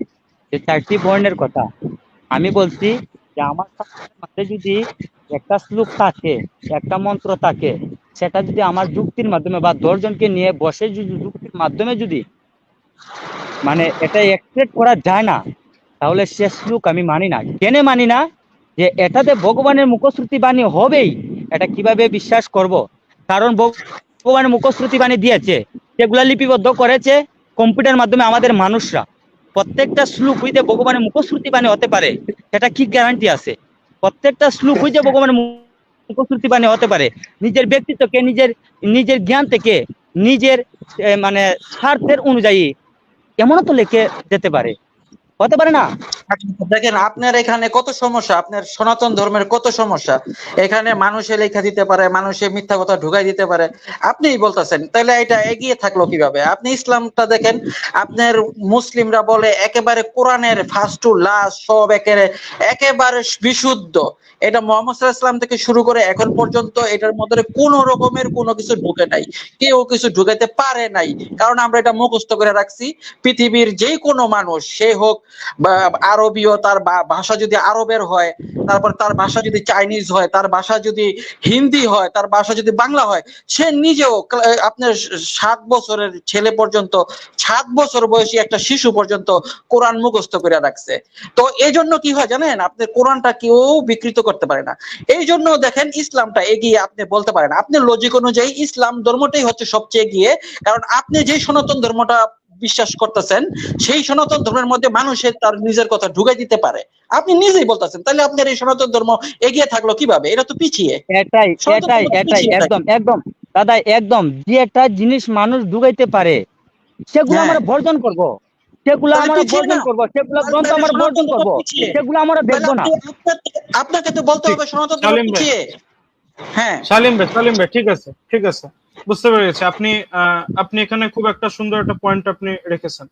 যে 4টি বর্ণের কথা, আমি বলছি যে আমার শাস্ত্রের মধ্যে যদি একটা শ্লোক থাকে, একটা মন্ত্র থাকে, সেটা যদি আমার যুক্তির মাধ্যমে বা 10 জনকে নিয়ে বসে যদি যুক্তির মাধ্যমে যদি মানে এটা অ্যাকসেপ্ট করা যায় না, তাহলে সে শ্লোক আমি মানি না। কেন মানি না? যে এটাতে ভগবানের মুখশ্রুতি বাণী হবেই, এটা কিভাবে বিশ্বাস করব? কারণ ভগবানের মুখশ্রুতি বাণী দিয়েছে, সেগুলা লিপিবদ্ধ করেছে কম্পিউটার মাধ্যমে আমাদের মানুষরা। প্রত্যেকটা শ্লোক হইতে ভগবানের মুখশ্রুতি বাণী হতে পারে, সেটা কি গ্যারান্টি আছে? প্রত্যেকটা শ্লোক হইতে ভগবানের মুখশ্রুতি বাণী হতে পারে নিজের ব্যক্তিত্বকে, নিজের নিজের জ্ঞান থেকে, নিজের মানে স্বার্থের অনুযায়ী এমনও তো লিখে যেতে পারে, হতে পারে না? আচ্ছা, দেখেন আপনার এখানে কত সমস্যা, আপনার সনাতন ধর্মের কত সমস্যা। এখানে মানুষে লেখা দিতে পারে, মানুষে মিথ্যা কথা ঢুকাই দিতে পারে, আপনিই বলতেছেন। তাহলে এটা এগিয়ে থাকলো কিভাবে? আপনি ইসলামটা দেখেন, আপনার মুসলিমরা বলে একেবারে কোরআনের ফার্স্ট টু লাস্ট সব একেবারে বিশুদ্ধ। এটা মুহাম্মদ সাল্লাল্লাহু আলাইহি ওয়াসাল্লাম থেকে শুরু করে এখন পর্যন্ত এটার মধ্যে কোনো রকমের কোনো কিছু ঢুকে নাই, কেউ কিছু ঢুকাইতে পারে নাই, কারণ আমরা এটা মুখস্থ করে রাখছি। পৃথিবীর যে কোনো মানুষ, সে হোক বা আরবীয়, তার ভাষা যদি আরবের হয়, তারপর তার ভাষা যদি চাইনিজ হয়, তার ভাষা যদি হিন্দি হয়, তার ভাষা যদি বাংলা হয়, সে নিজেও আপনার 7 বছরের ছেলে পর্যন্ত, 7 বছর বয়সী একটা শিশু পর্যন্ত কোরআন মুখস্থ করে রাখছে। তো এই জন্য কি হয় জানেন, আপনি কোরআনটা কেউ বিকৃত করতে পারে না। এই জন্য দেখেন ইসলামটা এগিয়ে আপনি বলতে পারেন, আপনি লজিক অনুযায়ী ইসলাম ধর্মটাই হচ্ছে সবচেয়ে এগিয়ে। কারণ আপনি যে সনাতন ধর্মটা বিশ্বাস করতেছেন, সেই সনাতন ধর্মের মধ্যে মানুষের তার নিজের কথা ঢুকাই দিতে পারে, আপনি নিজেই বলতেছেন। তাহলে আপনার এই সনাতন ধর্ম এগিয়ে থাকলো কিভাবে? এটা তো পিছিয়ে, এটাই সনাতন এটাই ধর্ম তো এটাই পিছিয়ে থাকে। একদম একদম দাদা, একদম যে একটা জিনিস মানুষ ঢুকাইতে পারে সেগুলো হ্যাঁ, আমরা বর্জন করব, সেগুলো তাহলে আমরা পিছিয়ে বর্জন না, করব, সেগুলো গ্রন্থ তাহলে আমরা সনাতন বর্জন ধর্ম করব, পিছিয়ে। সেগুলো আমরা তাহলে দেখবো না। আপনাকে তো বলতে ঠিক। হবে সনাতন ধর্ম সালিম ভাই, পিছিয়ে। হ্যাঁ, সালিম ভাই, ঠিক আছে, ঠিক আছে, বুঝতে পেরেছি। আপনি এখানে খুব একটা সুন্দর একটা পয়েন্ট আপনি রেখেছেন।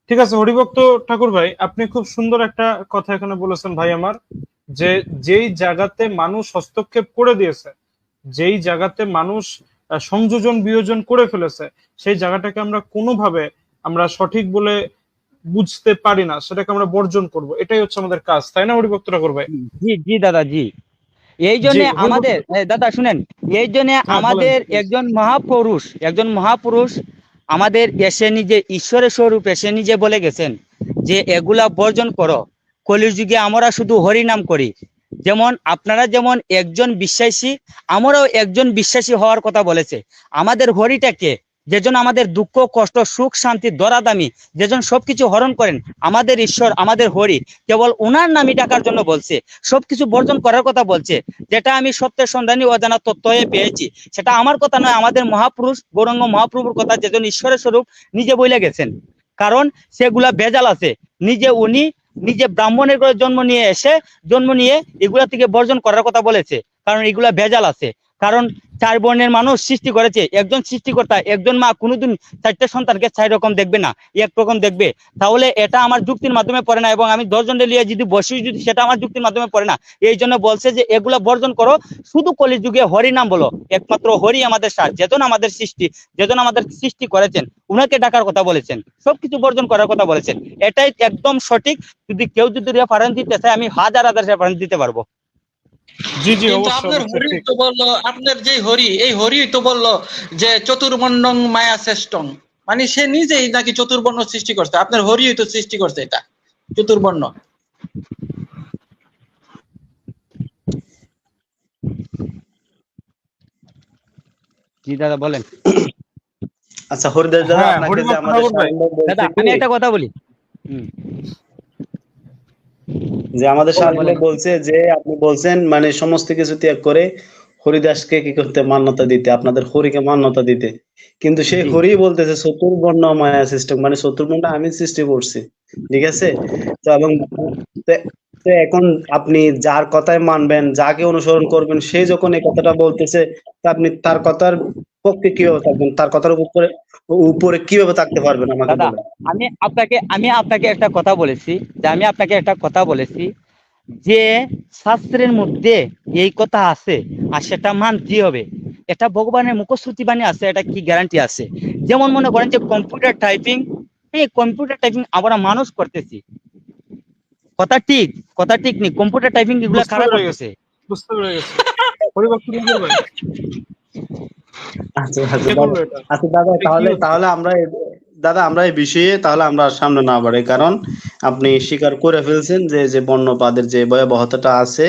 ঠিক আছে হরিভক্ত ঠাকুর ভাই, আপনি খুব সুন্দর একটা কথা এখানে বলেছেন ভাই আমার, যে যেই জায়গাতে মানুষ হস্তক্ষেপ করে দিয়েছে, যেই জায়গাতে মানুষ সংযোজন বিয়োজন করে ফেলেছে, সেই জায়গাটাকে আমরা কোনোভাবে আমরা সঠিক বলে বুঝতে পারি না, সেটাকে আমরা বর্জন করব, এটাই হচ্ছে আমাদের কাজ, তাই না হরিভক্ত ঠাকুর ভাই? জি জি দাদা জি। এই জি জন্য হরিভক্ত, আমাদের দাদা শুনেন, এই জন্য হ্যাঁ বলেন আমাদের please। একজন মহাপুরুষ আমাদের এসে নিজে ঈশ্বরের স্বরূপ এসে নিজে বলে গেছেন যে এগুলা বর্জন করো, কলির যুগে আমরা শুধু হরি নাম করি। যেমন আপনারা যেমন একজন বিশ্বাসী, আমরাও একজন বিশ্বাসী হওয়ার কথা বলেছে। আমাদের হরিটাকে যেজন আমাদের দুঃখ কষ্ট সুখ শান্তি দরাদামি, যেজন সবকিছু হরণ করেন, আমাদের ঈশ্বর আমাদের হরি, কেবল ওনার নামই ডাকার জন্য বলছে, সবকিছু বর্জন করার কথা বলছে। যেটা আমি সত্যের সন্ধানী অজানা তত্ত্ব হয়ে পেয়েছি, সেটা আমার কথা নয়, আমাদের মহাপুরুষ গৌরাঙ্গ মহাপ্রভুর কথা, যেজন ঈশ্বরের স্বরূপ নিজে বলে গেছেন। কারণ সেগুলা ভেজাল আছে। উনি নিজে ব্রাহ্মণের ঘরে জন্ম নিয়ে এগুলা থেকে বর্জন করার কথা বলেছে, কারণ এগুলা ভেজাল আছে। কারণ 4 বর্ণের মানুষ সৃষ্টি করেছে একজন সৃষ্টিকর্তা, একজন মা কোনোদিন 4টে সন্তানকে 4 রকম দেখবে না, এক রকম দেখবে। তাহলে এটা আমার যুক্তির মাধ্যমে পড়ে না, এবং আমি 10 জনকে নিয়ে যদি বসি, যদি সেটা আমার যুক্তির মাধ্যমে পড়ে না। এই জন্য বলছে যে এগুলা বর্জন করো, শুধু কলিযুগে হরি নাম বলো, একমাত্র হরি আমাদের সার, যেজন আমাদের সৃষ্টি করেছেন, উনাকে ডাকার কথা বলেছেন, সবকিছু বর্জন করার কথা বলেছেন। এটাই একদম সঠিক। যদি রেফারেন্স দিতে চাই, আমি হাজার রেফারেন্স দিতে পারবো। জি জি, কিন্তু অবশ্যই আপনার অবশ্যই হরি ঠিক। তো বললো, আপনার যে হরি, এই হরি তো বললো যে চতুর্বর্ণং মায়া শ্রেষ্ঠং, মানে সে নিজেই নাকি চতুর্বর্ণ সৃষ্টি করছে। আপনার হরি তো সৃষ্টি করছে এটা চতুর্বর্ণ। জি দাদা বলেন। আচ্ছা হরিদাস দাদা, হ্যাঁ, আপনাকে যে হরিভক্ত আমাদের ঠাকুর ভাই, শালীন ভাই বলছে দাদা কি, আমি একটা কথা বলি। যে আমাদের শালীন বলেন। ভাই বলছে যে আপনি বলছেন মানে সমস্ত কিছু ত্যাগ করে হরিদাসকে কি করতে, মান্যতা দিতে, আপনাদের হরিকে মান্যতা দিতে। কিন্তু সেই জি হরি বলতেছে চতুর্বর্ণ মায়া সিস্টেম, মানে চতুর্বর্ণটা আমি সৃষ্টি করছি, ঠিক আছে? তো এবং তো এখন আপনি যার কথায় মানবেন, যাকে অনুসরণ করবেন, সে যখন এই কথাটা বলতেছে, তা আপনি তার কথার পক্ষে কিভাবে থাকবেন, তার কথার উপরে উপরে কিভাবে থাকতে পারবেন আমাকে দাদা, বলেন। আমি আপনাকে একটা কথা বলেছি, যে শাস্ত্রের মধ্যে এই কথা আছে আর সেটা মানতে হবে। এটা ভগবানের মুখশ্রুতি বাণী আছে, এটা কি গ্যারান্টি আছে? যেমন মনে করেন যে কম্পিউটার টাইপিং, এই কম্পিউটার টাইপিং আমরা মানুষ করতেছি, কথা ঠিক নেই, কম্পিউটার টাইপিং এগুলা বুঝতে খারাপ পেরে গেছি, করতেছে। বুঝতে পেরে গেছি। হরিভক্ত ঠাকুর ভাই, আচ্ছা আচ্ছা কে দাদা, করলো এটা? আচ্ছা দাদা, এটা কি তাহলে হচ্ছে? তাহলে আমরা দাদা আমরা এই বিষয়ে তাহলে আমরা সামনে না বাড়াই, কারণ আপনি স্বীকার করে ফেলছেন যে যে বর্ণবাদের যে ভয়াবহতাটা আছে,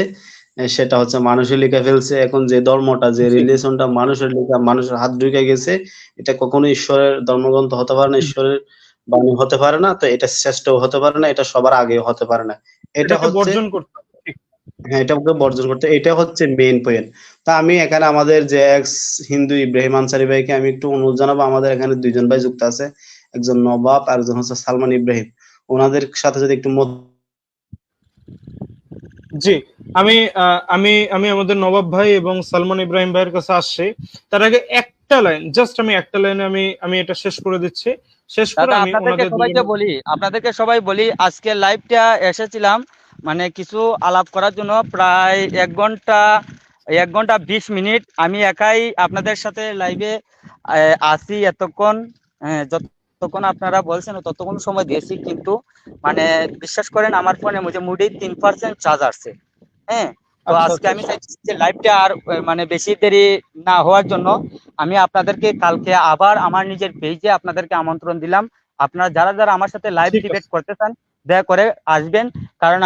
সেটা হচ্ছে মানুষের লিখে ফেলছে। এখন যে ধর্মটা, যে জি রিলেশনটা মানুষের লিখা, মানুষের হাত ঢুকে গেছে, এটা কখনো ঈশ্বরের ধর্মগ্রন্থ হতে পারে না, ঈশ্বরের বাণী হতে পারে না। তো এটা শ্রেষ্ঠ হতে পারে না, এটা সবার আগে হতে পারে না। এটা এটাকে হচ্ছে, বর্জন করতে হবে, ঠিক। হ্যাঁ, এটাকে বর্জন করতে, এটা হচ্ছে মেইন পয়েন্ট। তা আমি এখানে আমাদের যে এক্স হিন্দু ইব্রাহিম আনসারি ভাইকে আমি একটু অনুরোধ জানাবো। আমাদের এখানে 2 জন ভাই যুক্ত আছে, একজন নবাব আর একজন হচ্ছে সালমান ইব্রাহিম। ওনাদের সাথে যদি একটু জি, আমি আমি আমাদের নবাব ভাই এবং সালমান ইব্রাহিম ভাইয়ের কাছে আসছি। তার আগে একটা লাইন, জাস্ট আমি একটা লাইনে আমি এটা শেষ করে দিচ্ছি। শেষ করে দাদা আমি ওনাদের দুজনের আপনাদেরকে সবাই বলি, আজকে লাইভটা এসেছিলাম মানে কিছু আলাপ করার জন্য, প্রায় 1 ঘন্টা 20 মিনিট আমি একাই আপনাদের সাথে লাইভে আসি এতক্ষণ। যতক্ষণ আপনারা বলছেন ততক্ষণ সময় দিয়েছি, কিন্তু মানে বিশ্বাস করেন আমার ফোনে মোটামুটি 3% চার্জ আসছে। হ্যাঁ, তো আচ্ছা আজকে আচ্ছা আমি আচ্ছা। চাইছি যে লাইভটা আর মানে বেশি দেরি না হওয়ার জন্য আমি আপনাদেরকে কালকে আবার আমার নিজের পেজে আপনাদেরকে আমন্ত্রণ দিলাম। আপনারা যারা যারা আমার সাথে লাইভ ঠিক ডিবেট আছে, করতে চান দয়া করে আসবেন, কারণ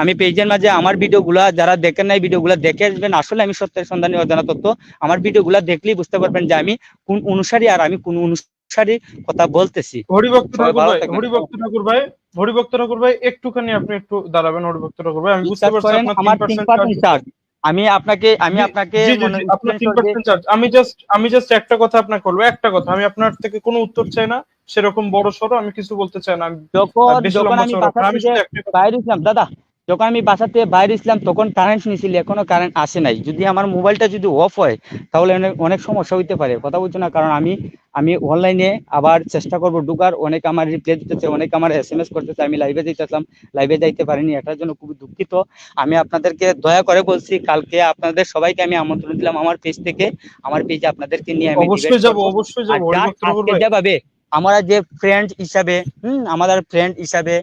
আমি পেজের মাঝে আমার ভিডিওগুলা যারা দেখেন নাই ভিডিওগুলা দেখে আসবেন। আসলে আমি সত্যের সন্ধানী অজানা তত্ত্ব, আমার ভিডিওগুলা দেখলেই বুঝতে পারবেন যে আমি কোন অনুসারী আর আমি কোন অনুসারী কথা বলতেছি। হরিভক্ত সবাই ঠাকুর ভালো ভাই, থাকবেন। হরিভক্ত ঠাকুর ভাই, হরিভক্ত ঠাকুর ভাই, একটুখানি আপনি একটু দাঁড়াবেন। হরিভক্ত ঠাকুর ভাই, আমি বুঝতে বিশ্বাস পারছি করেন আপনার আমার 3% চার্জ 3% আছে। চার্জ। আমি আপনাকে জি জি মনে জি, আপনার স্ক্রিনশট দিয়ে 3% চার্জ। আমি জাস্ট একটা কথা আপনাকে বলবো, একটা কথা। আমি আপনার থেকে কোনো উত্তর চাই না, সেরকম বড় সড়ো আমি কিছু বলতে চাই না। আমি যখন বেশি যখন লম্বা আমি চওড়া বাসা না, আমি থেকে শুধু একটা কথা। বাইরে ছিলাম দাদা, যখন আমি বাসা থেকে বাইরে ছিলাম তখন কারেন্ট নিয়েছিল, এখনো কারেন্ট আসে নাই। যদি আমার মোবাইলটা যদি অফ হয় তাহলে অনেক অনেক সমস্যা হইতে পারে, কথা বলছো না? কারণ আমি অনলাইনে আবার চেষ্টা করবো ঢুকার, অনেক আমার রিপ্লাই দিতেছে, অনেক আমার SMS করতেছে, আমি লাইভে যাইতেছিলাম, লাইভে যাইতে পারিনি, এটার জন্য খুবই দুঃখিত। আমি আপনাদেরকে দয়া করে বলছি, কালকে আপনাদের সবাইকে আমি আমন্ত্রণ দিলাম আমার পেজ থেকে, আমার পেজে আপনাদেরকে নিয়ে আমি ডিবেট অবশ্যই যাব, করবো। অবশ্যই আর যাব জাস্ট হরিভক্ত ঠাকুর আজকে ভাই। যেভাবে আমরা যে ফ্রেন্ড হিসাবে আমাদের ফ্রেন্ড হিসাবে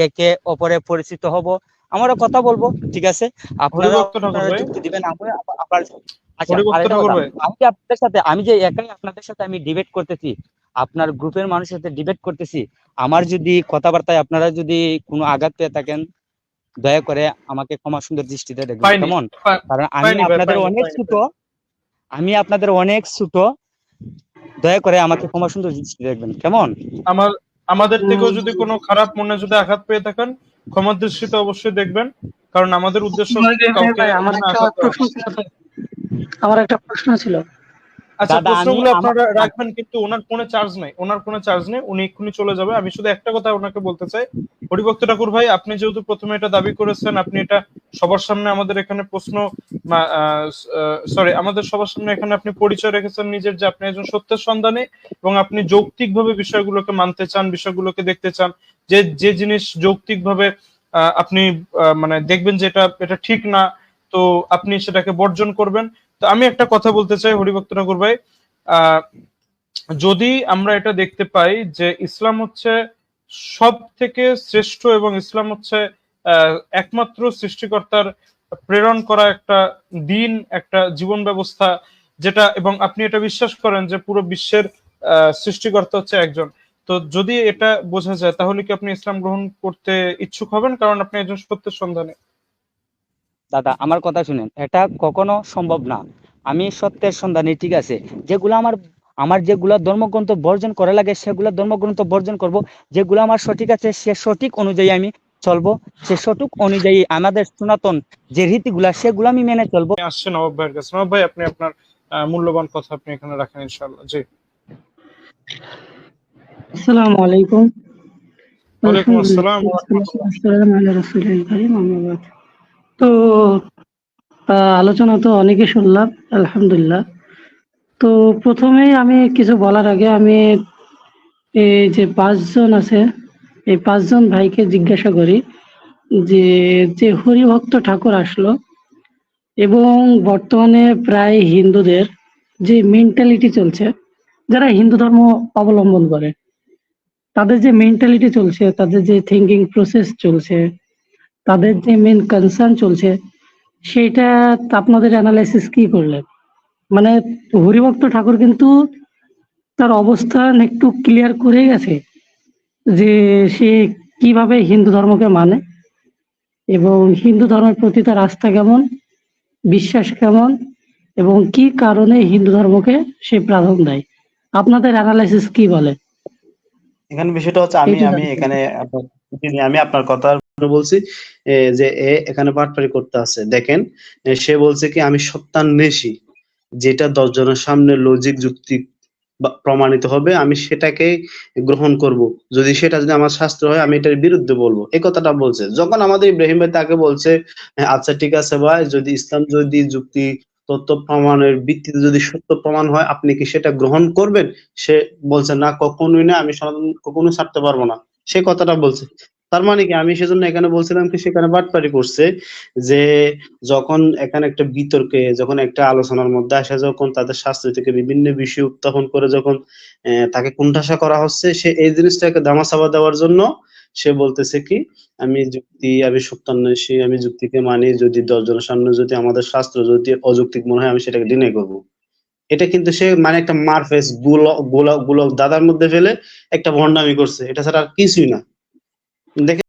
একে অপরে পরিচিত হব, আমরা কথা বলবো, ঠিক আছে? আপনারা হরিভক্ত ঠাকুর আপনারা ভাই, যুক্তি দিবেন, আপনার আচ্ছা হরিভক্ত আরেকটা ঠাকুর কথা, ভাই। আমি যে একাই আপনাদের সাথে আমি ডিবেট করতেছি, আপনার গ্রুপের মানুষের সাথে ডিবেট করতেছি, আমার যদি কথাবার্তায় আপনারা যদি কোনো আঘাত পেয়ে থাকেন দয়া করে আমাকে ক্ষমা সুন্দর দৃষ্টিতে দেখবেন, পাইনি, কেমন? কারণ পাইনি ভাই, পাইনি পাইনি। আমি আপনাদের অনেক ছোট, দয়া করে আমাকে ক্ষমা সুন্দর দৃষ্টিতে দেখবেন, কেমন? আমার আমাদের থেকেও যদি কোনো খারাপ মনে যদি আঘাত পেয়ে থাকেন, ক্ষমার দৃষ্টিতে অবশ্যই দেখবেন, কারণ আমাদের উদ্দেশ্য কাউকে ভাই আমার এখানে একটা আঘাত দেওয়া প্রশ্ন না। ছিল তো। আমার একটা প্রশ্ন ছিল। আচ্ছা, দাদা আমি প্রশ্নগুলো আপনারা আমার রাখবেন, কিন্তু ওনার ফোনে চার্জ নেই, উনি এক্ষুনি চলে যাবে। আমি শুধু একটা কথা ওনাকে বলতে চাই, হরিভক্ত ঠাকুর ভাই, আপনি যেহেতু প্রথমে এটা দাবি করেছেন, আপনি এটা সবার সামনে আমাদের এখানে প্রশ্ন, সরি, আমাদের সবার সামনে এখানে আপনি পরিচয় রেখেছেন নিজের, যে আপনি একজন সত্যের সন্ধানী এবং আপনি যৌক্তিকভাবে বিষয়গুলোকে মানতে চান, বিষয়গুলোকে দেখতে চান, যে যে জিনিস যৌক্তিকভাবে আপনি মানে দেখবেন যে এটা ঠিক না, তো আপনি সেটাকে বর্জন করবেন। তো আমি একটা কথা বলতে চাই হরিভক্ত ঠাকুর ভাই, আহ যদি আমরা এটা দেখতে পাই যে ইসলাম হচ্ছে সব থেকে শ্রেষ্ঠ এবং ইসলাম হচ্ছে একমাত্র সৃষ্টিকর্তার প্রেরণ করা একটা দিন, একটা জীবন ব্যবস্থা, যেটা, এবং আপনি এটা বিশ্বাস করেন যে পুরো বিশ্বের সৃষ্টিকর্তা হচ্ছে একজন, তো যদি এটা বোঝা যায়, তাহলে কি আপনি ইসলাম গ্রহণ করতে ইচ্ছুক হবেন, কারণ আপনি একজন সত্যের সন্ধানে? দাদা আমার কথা শুনেন, এটা কখনো সম্ভব না। আমি সত্যের সন্ধানী, ঠিক আছে, যেগুলো আমার আমার যেগুলা ধর্মগ্রন্থ বর্জন করা লাগে সেগুলো ধর্মগ্রন্থ বর্জন করব, যেগুলো আমার সঠিক আছে সে সঠিক অনুযায়ী আমি চলবো, সে সঠিক অনুযায়ী আমাদের সনাতন যে রীতিগুলা সেগুলো আমি মেনে চলবো। আসছে নবাব ভাইয়ের কাছে। নবাব ভাই, আপনি আপনার মূল্যবান কথা আপনি এখানে রাখেন ইনশাআল্লাহ। জি। আসসালামু আলাইকুম। ওয়ালাইকুম আসসালাম ওয়া রাহমাতুল্লাহ। আসসালামু আলা রাসূলিল কারীম, আম্মা বাদ। তো আলোচনা তো অনেকে শুনলাম, আলহামদুলিল্লাহ। তো প্রথমেই আমি কিছু বলার আগে আমি এই যে 5 জন আছে, এই 5 জন ভাইকে জিজ্ঞাসা করি যে যে হরিভক্ত ঠাকুর আসলো এবং বর্তমানে প্রায় হিন্দুদের যে মেন্টালিটি চলছে, যারা হিন্দু ধর্ম অবলম্বন করে, তাদের যে মেন্টালিটি চলছে, তাদের যে থিঙ্কিং প্রসেস চলছে, তাদের যে মেন কনসার্ন চলছে, সেইটা আপনাদের অ্যানালাইসিস কি করলেন? মানে হরিভক্ত ঠাকুর কিন্তু তার অবস্থান একটু ক্লিয়ার করে গেছে যে সে কিভাবে হিন্দু ধর্মকে মানে এবং হিন্দু ধর্মের প্রতি তার আস্থা কেমন, বিশ্বাস কেমন এবং কি কারণে হিন্দু ধর্মকে সে প্রাধান্য দেয়। আপনাদের অ্যানালাইসিস কি বলে? এখানে বিষয়টা হচ্ছে, আমি এইটা আমি জানতে এখানে চাই। আমি আপনার কথা বলছি, যে এখানে পাটপাড়ি করতে আছে। দেখেন, সে বলছে কি আমি সত্যান্বেষী, যেটা 10 জনের সামনে লজিক যুক্তি প্রমাণিত হবে আমি সেটাকে গ্রহণ করব, যদি আমার শাস্ত্র হয় আমি এটার বিরুদ্ধে বলবো, এই কথাটা বলছে। যখন আমাদের ইব্রাহিম ভাই তাকে বলছে, আচ্ছা ঠিক আছে ভাই, যদি ইসলাম যদি যুক্তি তথ্য প্রমাণের ভিত্তিতে যদি সত্য প্রমাণ হয় আপনি কি সেটা গ্রহণ করবেন? সে বলছে না, কখনোই না, আমি সনাতন কখনো ছাড়তে পারবো না, সে কথাটা বলছে। তার মানে কি, আমি সেজন্য এখানে বলছিলাম কি সেখানে বাটপারি করছে, যে যখন এখানে একটা বিতর্কে, যখন একটা আলোচনার মধ্যে আসে, যখন তাদের শাস্ত্র থেকে বিভিন্ন বিষয় উত্থাপন করে যখন তাকে কুণ্ঠাসা করা হচ্ছে, সে এই জিনিসটাকে ধামাচাপা দেওয়ার জন্য সে বলতেছে কি আমি সত্যান্বেষী, আমি যুক্তিকে মানি, যদি 10 জনের সামনে যদি আমাদের শাস্ত্র যদি অযৌক্তিক মনে হয় আমি সেটাকে ডিনাই করবো। এটা কিন্তু সে মানে একটা মারফেস গুলো দাদার মধ্যে ফেলে একটা ভন্ডামি করছে, এটা ছাড়া আর কিছুই না। দেখেন